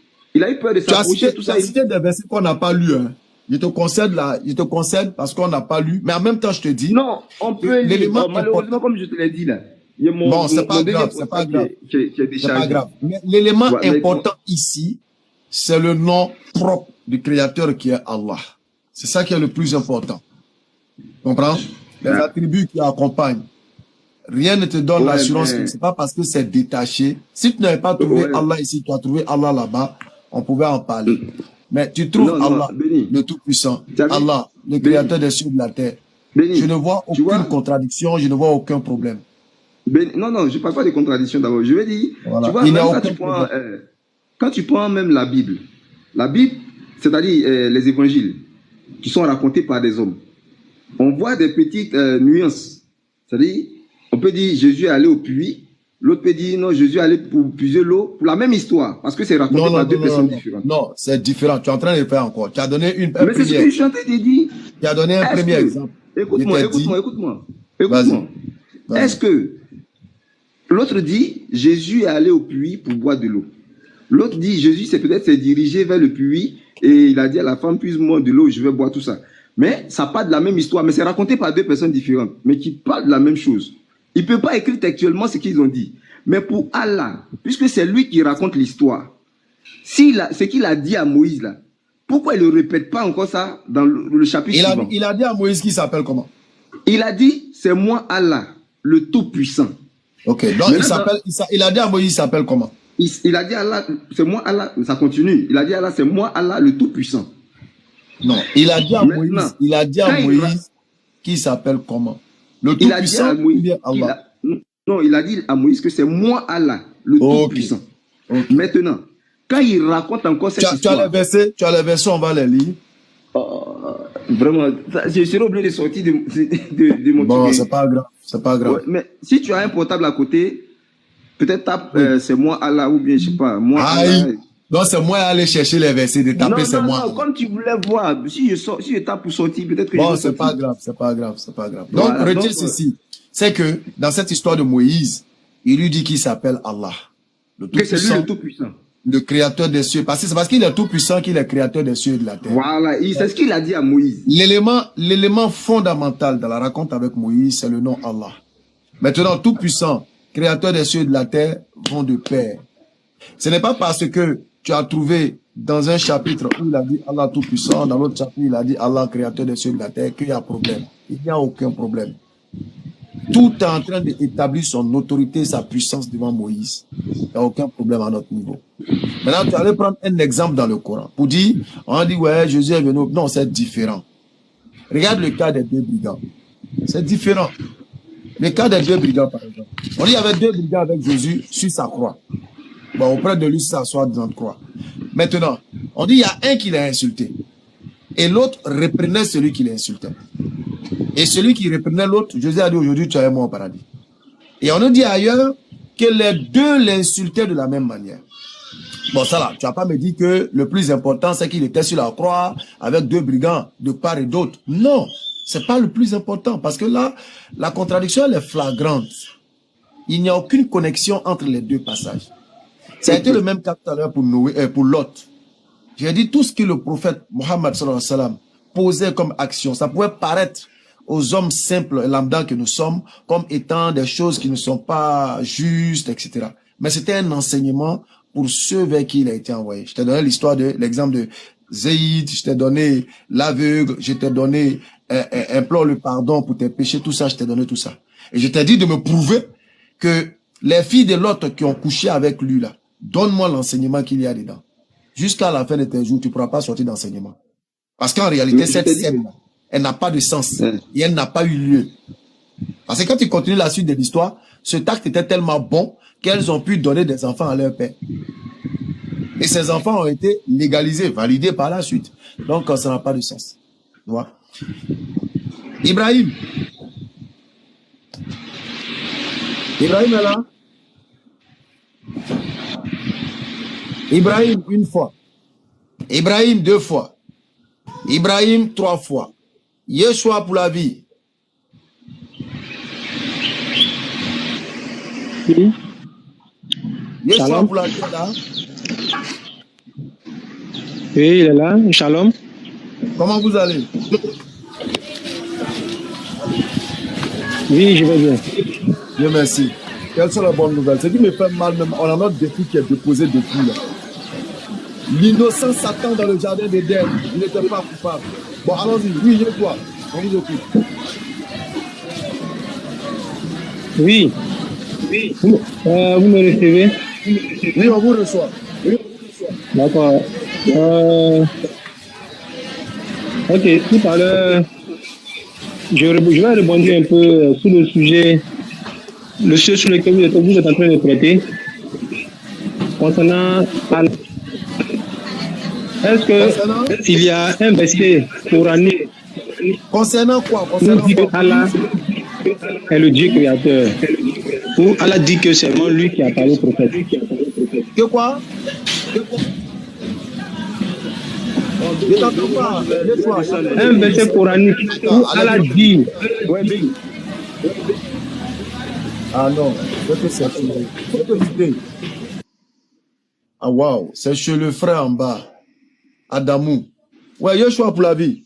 a eu peur de s'approcher, tout ça. Tu as cité des versets qu'on n'a pas lus, hein. Je te concède parce qu'on n'a pas lu, mais en même temps, je te dis. Non, on peut lire. Malheureusement, comme je te l'ai dit là. Bon, c'est pas grave, c'est pas grave. C'est pas grave. Mais l'élément important ici, c'est le nom propre du Créateur qui est Allah. C'est ça qui est le plus important. Comprends? Les attributs qui accompagnent. Rien ne te donne l'assurance que c'est pas parce que c'est détaché. Si tu n'avais pas trouvé Allah ici, tu as trouvé Allah là-bas, on pouvait en parler. Mais tu trouves Allah, le Tout-Puissant, Allah, le Créateur des cieux et de la terre. Je ne vois aucune contradiction, je ne vois aucun problème. Non, je ne parle pas de contradiction d'abord. Je veux dire, voilà. Tu vois, même quand tu prends même la Bible, c'est-à-dire les évangiles qui sont racontés par des hommes, on voit des petites nuances. C'est-à-dire, on peut dire Jésus est allé au puits, l'autre peut dire non, Jésus est allé pour puiser l'eau, pour la même histoire, parce que c'est raconté par deux personnes différentes. Non, c'est différent. Tu es en train de le faire encore. Tu as donné mais c'est ce que je suis en train de dire. Tu as donné un premier exemple. Écoute-moi. Est-ce que l'autre dit Jésus est allé au puits pour boire de l'eau? L'autre dit Jésus s'est dirigé vers le puits et il a dit à la femme puise-moi de l'eau, je vais boire tout ça. Mais ça parle de la même histoire, mais c'est raconté par deux personnes différentes, mais qui parlent de la même chose. Il ne peut pas écrire textuellement ce qu'ils ont dit. Mais pour Allah, puisque c'est lui qui raconte l'histoire, ce qu'il a dit à Moïse là, pourquoi il ne répète pas encore ça dans le chapitre suivant? Il a dit à Moïse qu'il s'appelle comment? Il a dit, c'est moi Allah, le Tout-Puissant. Ok, donc il a dit à Moïse, il s'appelle comment? Il a dit à Allah, c'est moi Allah, ça continue. Il a dit à Allah, c'est moi Allah, le Tout-Puissant. Non, il a dit à Moïse qu'il s'appelle comment? Le Tout-Puissant ou bien Allah? Non, il a dit à Moïse que c'est moi Allah, le Tout-Puissant. Okay. Maintenant, quand il raconte encore cette histoire... Tu as les versets, on va les lire. Vraiment, je serais obligé de sortir de mon Bon, c'est pas grave, c'est pas grave. Ouais, mais si tu as un portable à côté, peut-être tape c'est moi Allah ou bien je sais pas, moi Allah. Non, c'est moi aller chercher les versets, de taper c'est moi. Non, comme tu voulais voir, si je tape pour sortir, peut-être que bon, c'est pas grave. Donc, voilà, retiens ceci, c'est que dans cette histoire de Moïse, il lui dit qu'il s'appelle Allah. C'est lui le Tout-Puissant. Le créateur des cieux. C'est parce qu'il est tout puissant qu'il est créateur des cieux et de la terre. Voilà, c'est ce qu'il a dit à Moïse. L'élément fondamental dans la raconte avec Moïse, c'est le nom Allah. Maintenant, tout puissant, créateur des cieux et de la terre, vont de pair. Ce n'est pas parce que tu as trouvé dans un chapitre où il a dit Allah tout puissant, dans l'autre chapitre il a dit Allah créateur des cieux et de la terre, qu'il y a problème. Il n'y a aucun problème. Tout est en train d'établir son autorité, sa puissance devant Moïse. Il n'y a aucun problème à notre niveau. Maintenant, tu allais prendre un exemple dans le Coran. Pour dire, on dit, ouais, Jésus est venu. Non, c'est différent. Regarde le cas des deux brigands. C'est différent. Le cas des deux brigands, par exemple. On dit, il y avait deux brigands avec Jésus sur sa croix. Bon, auprès de lui, s'assoit dans la croix. Maintenant, on dit, il y a un qui l'a insulté. Et l'autre reprenait celui qui l'a insulté. Et celui qui reprenait l'autre, Jésus a dit aujourd'hui, tu es mort au paradis. Et on nous dit ailleurs que les deux l'insultaient de la même manière. Bon, ça là, tu vas pas me dire que le plus important, c'est qu'il était sur la croix avec deux brigands de part et d'autre. Non, c'est pas le plus important parce que là, la contradiction, elle est flagrante. Il n'y a aucune connexion entre les deux passages. Ça a été le même cas tout à l'heure pour Lot. J'ai dit tout ce que le prophète Mohammed sallallahu alayhi wa sallam posait comme action, ça pouvait paraître aux hommes simples et lambda que nous sommes comme étant des choses qui ne sont pas justes, etc. Mais c'était un enseignement pour ceux vers qui il a été envoyé. Je t'ai donné l'histoire de l'exemple de Zaïd, je t'ai donné l'aveugle, je t'ai donné implore le pardon pour tes péchés, tout ça, je t'ai donné tout ça. Et je t'ai dit de me prouver que les filles de l'autre qui ont couché avec lui là, donne-moi l'enseignement qu'il y a dedans. Jusqu'à la fin de tes jours, tu ne pourras pas sortir d'enseignement. Parce qu'en réalité, cette scène, elle n'a pas de sens. Et elle n'a pas eu lieu. Parce que quand tu continues la suite de l'histoire, ce acte était tellement bon qu'elles ont pu donner des enfants à leur père. Et ces enfants ont été légalisés, validés par la suite. Donc, ça n'a pas de sens. Tu vois? Ibrahim. Ibrahim est là? Ibrahim une fois. Ibrahim 2 fois. Ibrahim 3 fois. Yeshua pour la vie. Oui. Yeshua Shalom. pour la vie là. Oui, il est là. Shalom. Comment vous allez? Oui, je vais bien. Dieu merci. Quelles sont les bonnes nouvelles? Ce qui me fait mal, même, on a notre défi qui est déposé depuis là. L'innocent Satan dans le jardin d'Éden, il n'était pas coupable. Bon, allons-y. Oui, toi, on vous écoute. Oui. Oui. Vous me recevez? Oui, on vous reçoit. Oui, d'accord. Ok, tout à l'heure, je vais rebondir un peu sur le sujet sur lequel vous êtes en train de traiter. Concernant Allah. Est-ce qu'il y a un verset coranique concernant quoi? Concernant dit que Allah est le Dieu créateur. Ou Allah dit que c'est seulement lui qui a parlé au prophète. Que quoi? Un verset coranique où Allah dit. Ah non, ah waouh, c'est chez le frère en bas. Adamou. Ouais, Yeshua pour la vie.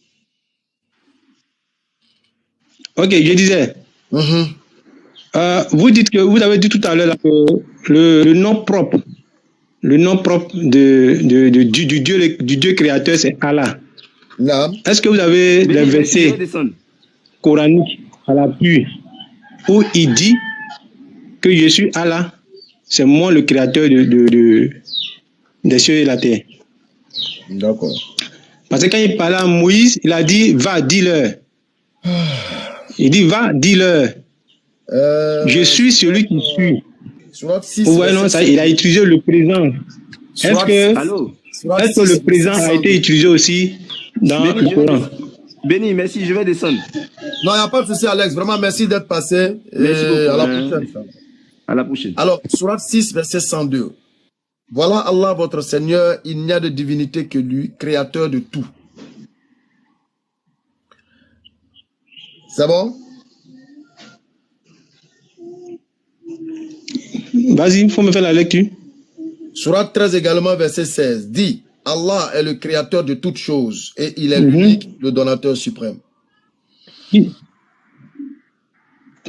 Ok, je disais. Vous dites que vous avez dit tout à l'heure que le nom propre du Dieu créateur, c'est Allah. Est-ce que vous avez des versets coraniques à l'appui où il dit que je suis Allah, c'est moi le créateur des cieux et de la terre? D'accord. Parce que quand il parlait à Moïse, il a dit va, dis-leur. Il dit va, dis-leur. Je suis celui qui suis. Vous voyez, non, ça, il a utilisé le présent. Est-ce que le présent a été utilisé aussi dans le Coran? Béni, merci, je vais descendre. Non, il n'y a pas de souci, Alex. Vraiment, merci d'être passé. Merci beaucoup, à la prochaine. À la prochaine. Alors, Surat 6, verset 102. Voilà Allah, votre Seigneur, il n'y a de divinité que lui, créateur de tout. C'est bon? Vas-y, il faut me faire la lecture. Surat 13 également, verset 16. Dit, Allah est le créateur de toutes choses et il est l'unique, le donateur suprême.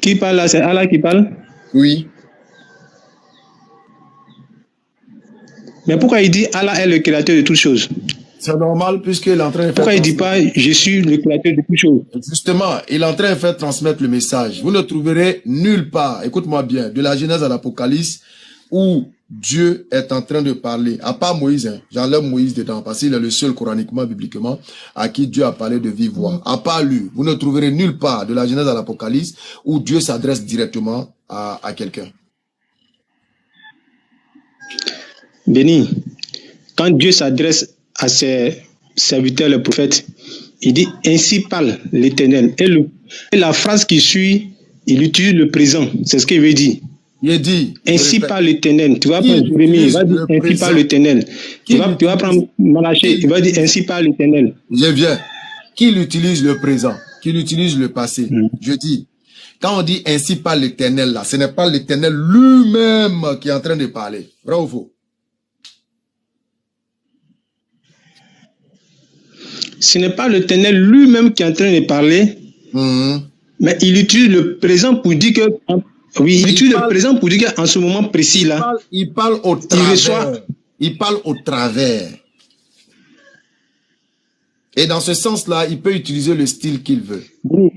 Qui parle là? C'est Allah qui parle? Oui. Mais pourquoi il dit Allah est le créateur de toutes choses? C'est normal puisqu'il est en train de faire... Pourquoi il ne dit pas je suis le créateur de toutes choses? Justement, il est en train de faire transmettre le message. Vous ne trouverez nulle part, écoute-moi bien, de la Genèse à l'Apocalypse où Dieu est en train de parler, à part Moïse, hein, j'enlève Moïse dedans parce qu'il est le seul coraniquement, bibliquement, à qui Dieu a parlé de vive voix. À part lui, vous ne trouverez nulle part de la Genèse à l'Apocalypse où Dieu s'adresse directement à quelqu'un. Béni, quand Dieu s'adresse à ses serviteurs, les prophètes, il dit ainsi parle l'Éternel. Et la phrase qui suit Il utilise le présent. C'est ce qu'il veut dire. Il dit. Ainsi par l'Éternel. Tu vas prendre Jérémie, il va dire ainsi par l'Éternel. Tu vas prendre Malachi, il va dire ainsi par l'Éternel. Je viens. Qu'il utilise le présent, qu'il utilise le passé. Je dis, quand on dit ainsi par l'Éternel, là, ce n'est pas l'Éternel lui-même qui est en train de parler. Vrai ou faux? Ce n'est pas l'Éternel lui-même qui est en train de parler, mais il utilise le présent pour dire que... Oui, il utilise le présent pour dire qu'en ce moment précis, là... Il parle au travers. Il parle au travers. Et dans ce sens-là, il peut utiliser le style qu'il veut. Oui.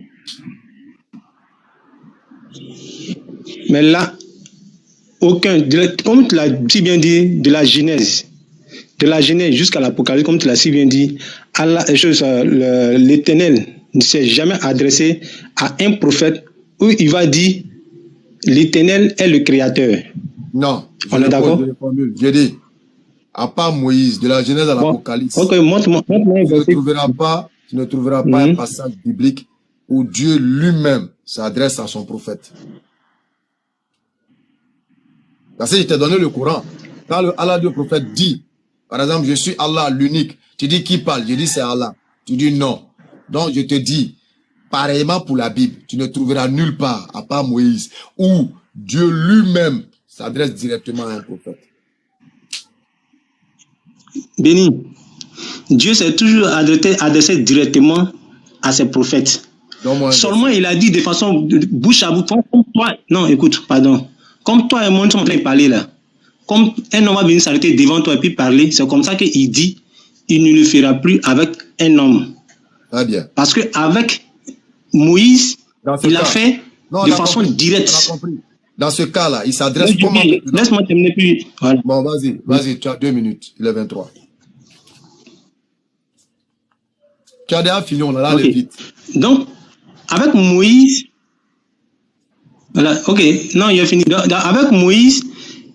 Mais là, aucun, comme tu l'as si bien dit, de la Genèse jusqu'à l'Apocalypse, comme tu l'as si bien dit, l'Éternel ne s'est jamais adressé à un prophète où il va dire l'Éternel est le Créateur. Non. On est d'accord? Je dis, à part Moïse, de la Genèse à l'Apocalypse, okay, montre-moi tu ne trouveras pas un passage biblique où Dieu lui-même s'adresse à son prophète. Parce que je t'ai donné le Coran. Quand le Allah du prophète dit, par exemple, je suis Allah l'unique, tu dis qui parle? Je dis c'est Allah. Tu dis non. Donc je te dis, pareillement pour la Bible, tu ne trouveras nulle part, à part Moïse, où Dieu lui-même s'adresse directement à un prophète. Béni, Dieu s'est toujours adressé directement à ses prophètes. Seulement, il a dit de façon bouche à bouche, comme toi. Non, écoute, pardon. Comme toi et moi, nous sommes en train de parler là. Comme un homme va venir s'arrêter devant toi et puis parler, c'est comme ça qu'il dit, il ne le fera plus avec un homme. Très bien. Parce qu'avec Moïse, il a fait de façon directe. Dans ce cas-là, il s'adresse comment? Laisse-moi terminer puis... Voilà. Bon, vas-y, tu as 2 minutes, il est 23. Tu as déjà fini, on a là vite. Donc, avec Moïse, voilà, ok, non, il a fini. Avec Moïse,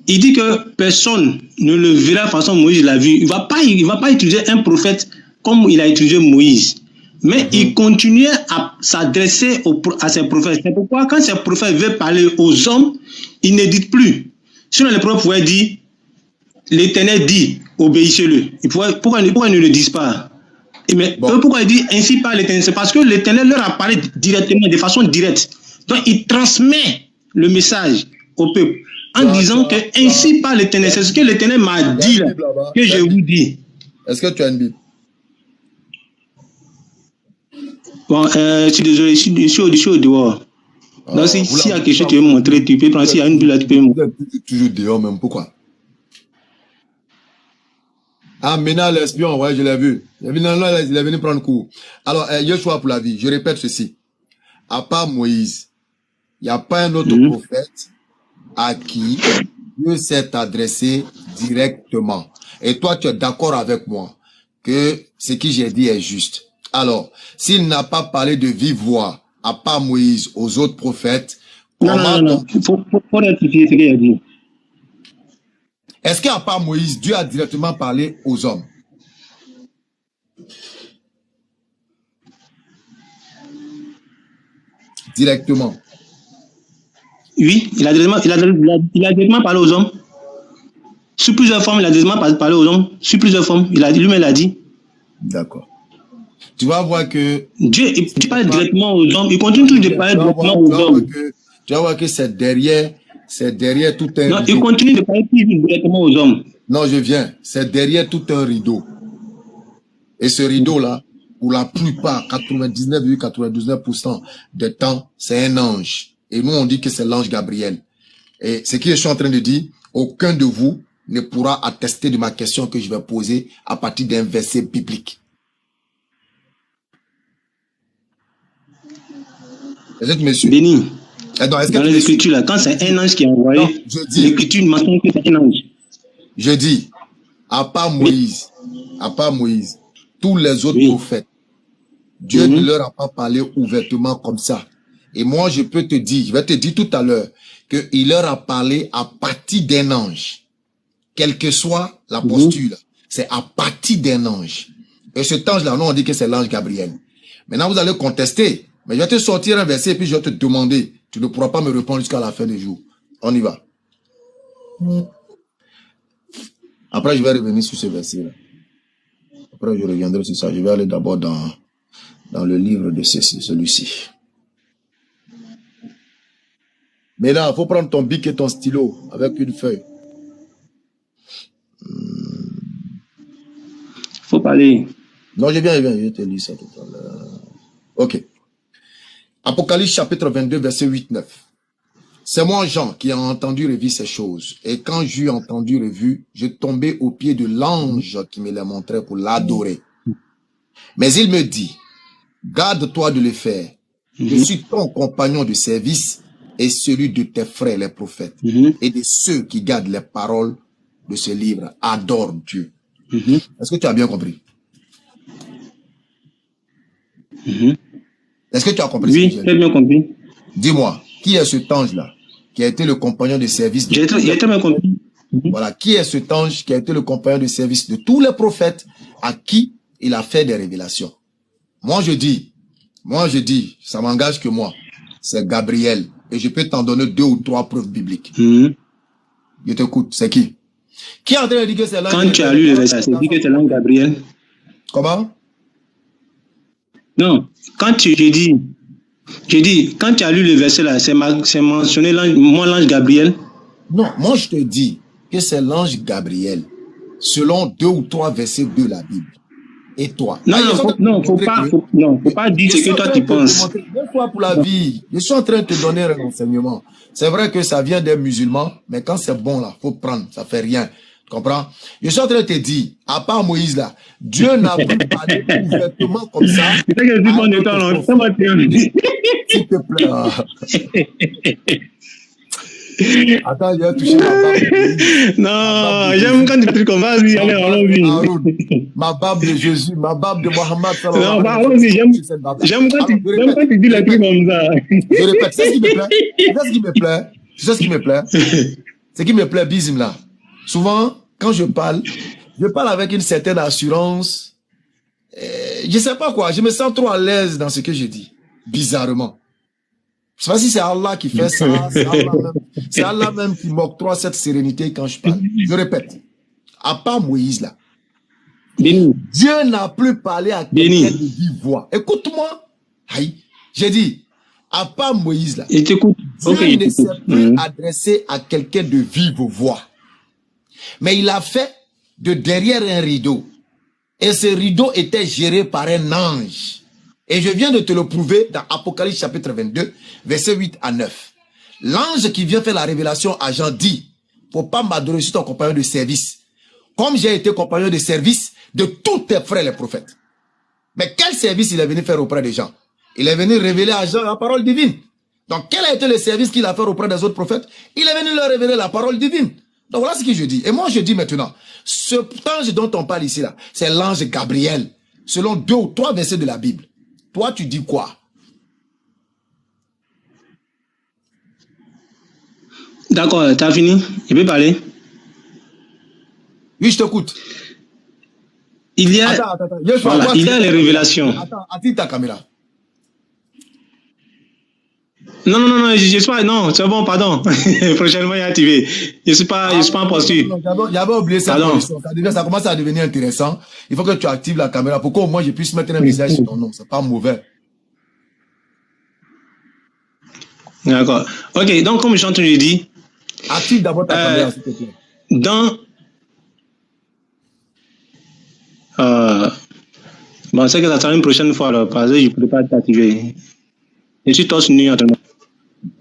il dit que personne ne le verra de façon Moïse l'a vu. Il va pas utiliser un prophète comme il a utilisé Moïse. Mais il continuait à s'adresser à ses prophètes. C'est pourquoi quand ses prophètes veulent parler aux hommes, il ne dit plus. Sinon les prophètes pouvaient dire, l'Éternel dit, obéissez-le. Pourquoi ils ne le disent pas? Mais pourquoi il dit ainsi par l'Éternel? C'est parce que l'Éternel leur a parlé directement, de façon directe. Donc il transmet le message au peuple en disant que ainsi par l'Éternel. C'est ce que l'Éternel m'a dit là, que je vous dis. Est-ce que tu as une Bible? Bon, je suis désolé, je suis au dehors. Donc, s'il y a quelque chose que tu veux montrer, tu peux prendre. S'il y a une Bible là, tu peux montrer. Toujours dehors même, pourquoi? Ah, Ménal, l'espion, ouais, je l'ai vu. Il est venu prendre cours. Alors, Yeshua pour la vie, je répète ceci. À part Moïse, il n'y a pas un autre prophète à qui Dieu s'est adressé directement. Et toi, tu es d'accord avec moi que ce que j'ai dit est juste. Alors, s'il n'a pas parlé de vive voix, à part Moïse, aux autres prophètes, non. Il faut rectifier ce qu'il a dit. Est-ce qu'à part Moïse, Dieu a directement parlé aux hommes? Directement. Oui, il a directement parlé aux hommes. Sous plusieurs formes, il a directement parlé aux hommes. Sous plusieurs formes, lui-même l'a dit. D'accord. Tu vas voir que... Dieu, il parle directement aux hommes. Il continue toujours de parler directement aux hommes. Tu vas voir que c'est derrière tout un rideau. Non, il continue de parler directement aux hommes. Non, je viens. C'est derrière tout un rideau. Et ce rideau-là, pour la plupart, 99,99% du temps, c'est un ange. Et nous, on dit que c'est l'ange Gabriel. Et ce que je suis en train de dire, aucun de vous ne pourra attester de ma question que je vais poser à partir d'un verset biblique. Est-ce que monsieur? Béni. Dans les Écritures, là, quand c'est un ange qui est envoyé, l'Écriture mentionne que c'est un ange. Je dis, à part Moïse, tous les autres prophètes, Dieu ne leur a pas parlé ouvertement comme ça. Et moi, je vais te dire tout à l'heure, qu'il leur a parlé à partir d'un ange. Quelle que soit la posture, c'est à partir d'un ange. Et cet ange-là, nous, on dit que c'est l'ange Gabriel. Maintenant, vous allez contester. Mais je vais te sortir un verset et puis je vais te demander Tu ne pourras pas me répondre jusqu'à la fin des jours. On y va. Après, je vais revenir sur ce verset-là. Après, je reviendrai sur ça. Je vais aller d'abord dans le livre de celui-ci. Mais là, il faut prendre ton bic et ton stylo avec une feuille. Faut parler. Non, je viens, je te lis ça tout à l'heure. Ok. Apocalypse chapitre 22, verset 8-9. C'est moi, Jean, qui ai entendu et vu ces choses. Et quand j'eus entendu et vu, je tombais aux pieds de l'ange qui me les montrait pour l'adorer. Mais il me dit, garde-toi de le faire. Je suis ton compagnon de service et celui de tes frères les prophètes et de ceux qui gardent les paroles de ce livre. Adore Dieu. Est-ce que tu as bien compris? Est-ce que tu as compris? Oui, j'ai bien compris. Dis-moi, qui est cet ange-là qui a été le compagnon de service de J'ai très bien compris. Voilà, qui est cet ange qui a été le compagnon de service de tous les prophètes à qui il a fait des révélations? Moi je dis, ça m'engage que moi, c'est Gabriel. Et je peux t'en donner 2 ou 3 preuves bibliques. Je t'écoute, c'est qui? Qui est en train de dire que c'est l'ange? Quand tu as lu le verset, c'est dit que c'est l'ange Gabriel. Comment? Non, quand j'ai dit, quand tu as lu le verset là, c'est mentionné l'ange Gabriel. Non, moi je te dis que c'est l'ange Gabriel, selon 2 ou 3 versets de la Bible. Et toi? Faut pas dire ce que toi tu penses. Pour la vie. Je suis en train de te donner un renseignement. C'est vrai que ça vient des musulmans, mais quand c'est bon là, faut prendre, ça fait rien. Tu comprends? Je suis en train de te dire, à part Moïse là, Dieu n'a plus parlé ouvertement comme ça. C'est ça que je dis mon état, s'il te plaît. Attends, il a touché ma barbe. Non, j'aime quand tu dis qu'on va lui aller allons-y. Ma barbe de Jésus, ma barbe de Mohammed. Non, allons-y, j'aime quand tu dis la truc comme ça. Je répète, c'est ce qui me plaît. C'est ce qui me plaît. Ce qui me plaît, Bizim là. Souvent, quand je parle avec une certaine assurance. Je sais pas quoi, je me sens trop à l'aise dans ce que je dis. Bizarrement. Je sais pas si c'est Allah qui fait ça, c'est Allah même qui m'octroie cette sérénité quand je parle. Je répète, à part Moïse là, Dieu n'a plus parlé à quelqu'un de vive voix. Écoute-moi, j'ai dit, à part Moïse là, Dieu ne s'est plus adressé à quelqu'un de vive voix. Mais il a fait de derrière un rideau. Et ce rideau était géré par un ange. Et je viens de te le prouver dans Apocalypse chapitre 22, versets 8 à 9. L'ange qui vient faire la révélation à Jean dit, faut pas m'adorer sur ton compagnon de service. Comme j'ai été compagnon de service de tous tes frères les prophètes. Mais quel service il est venu faire auprès des gens? Il est venu révéler à Jean la parole divine. Donc quel a été le service qu'il a fait auprès des autres prophètes? Il est venu leur révéler la parole divine. Donc voilà ce que je dis. Et moi je dis maintenant, ce ange dont on parle ici là, c'est l'ange Gabriel. Selon 2 ou 3 versets de la Bible. Toi tu dis quoi? D'accord, t'as fini? Je peux parler? Oui, je t'écoute. Il y a, voilà, il y a les révélations. Attends ta caméra. Non, je suis pas, non, c'est bon, pardon. Prochainement, il est activé. Je suis pas en posture. J'avais oublié ça. Ça commence à devenir intéressant. Il faut que tu actives la caméra pour qu'au moins je puisse mettre un visage sur ton nom. C'est pas mauvais. D'accord. Ok, donc, comme je suis en train de dire. Active d'abord ta caméra, s'il te plaît. Bon, c'est que ça sera une prochaine fois, là, parce que je ne peux pas t'activer. Je suis torse nu actuellement.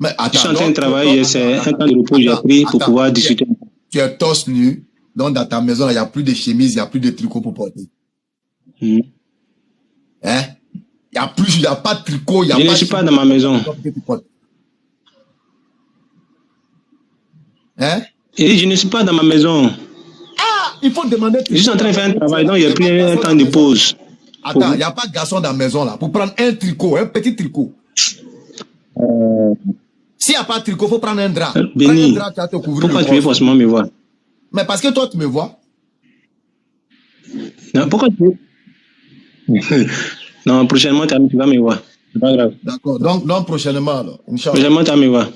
Mais attends, je suis en train de travailler, c'est un temps de repos que j'ai pris pour pouvoir discuter. Tu es torse nu, donc dans ta maison, il n'y a plus de chemise, il n'y a plus de tricot pour porter. Hein? Il n'y a pas de tricot, il n'y a pas de... Je ne suis pas dans ma maison. Hein? Et je ne suis pas dans ma maison. Ah, il faut demander... Je suis en train de faire un travail, donc il y a pris un temps de pause. Attends, il n'y a pas de garçon dans la maison là, pour prendre un tricot, un petit tricot. S'il n'y a pas de tricot, il faut prendre un drap. Béni, un drap qui va te couvrir. Pourquoi tu veux forcément me voir? Mais parce que toi, tu me vois. Non, pourquoi tu veux? Non, prochainement, tu vas me voir. C'est pas grave. D'accord. Donc prochainement, alors. Inch'Allah. Prochainement, tu vas me voir.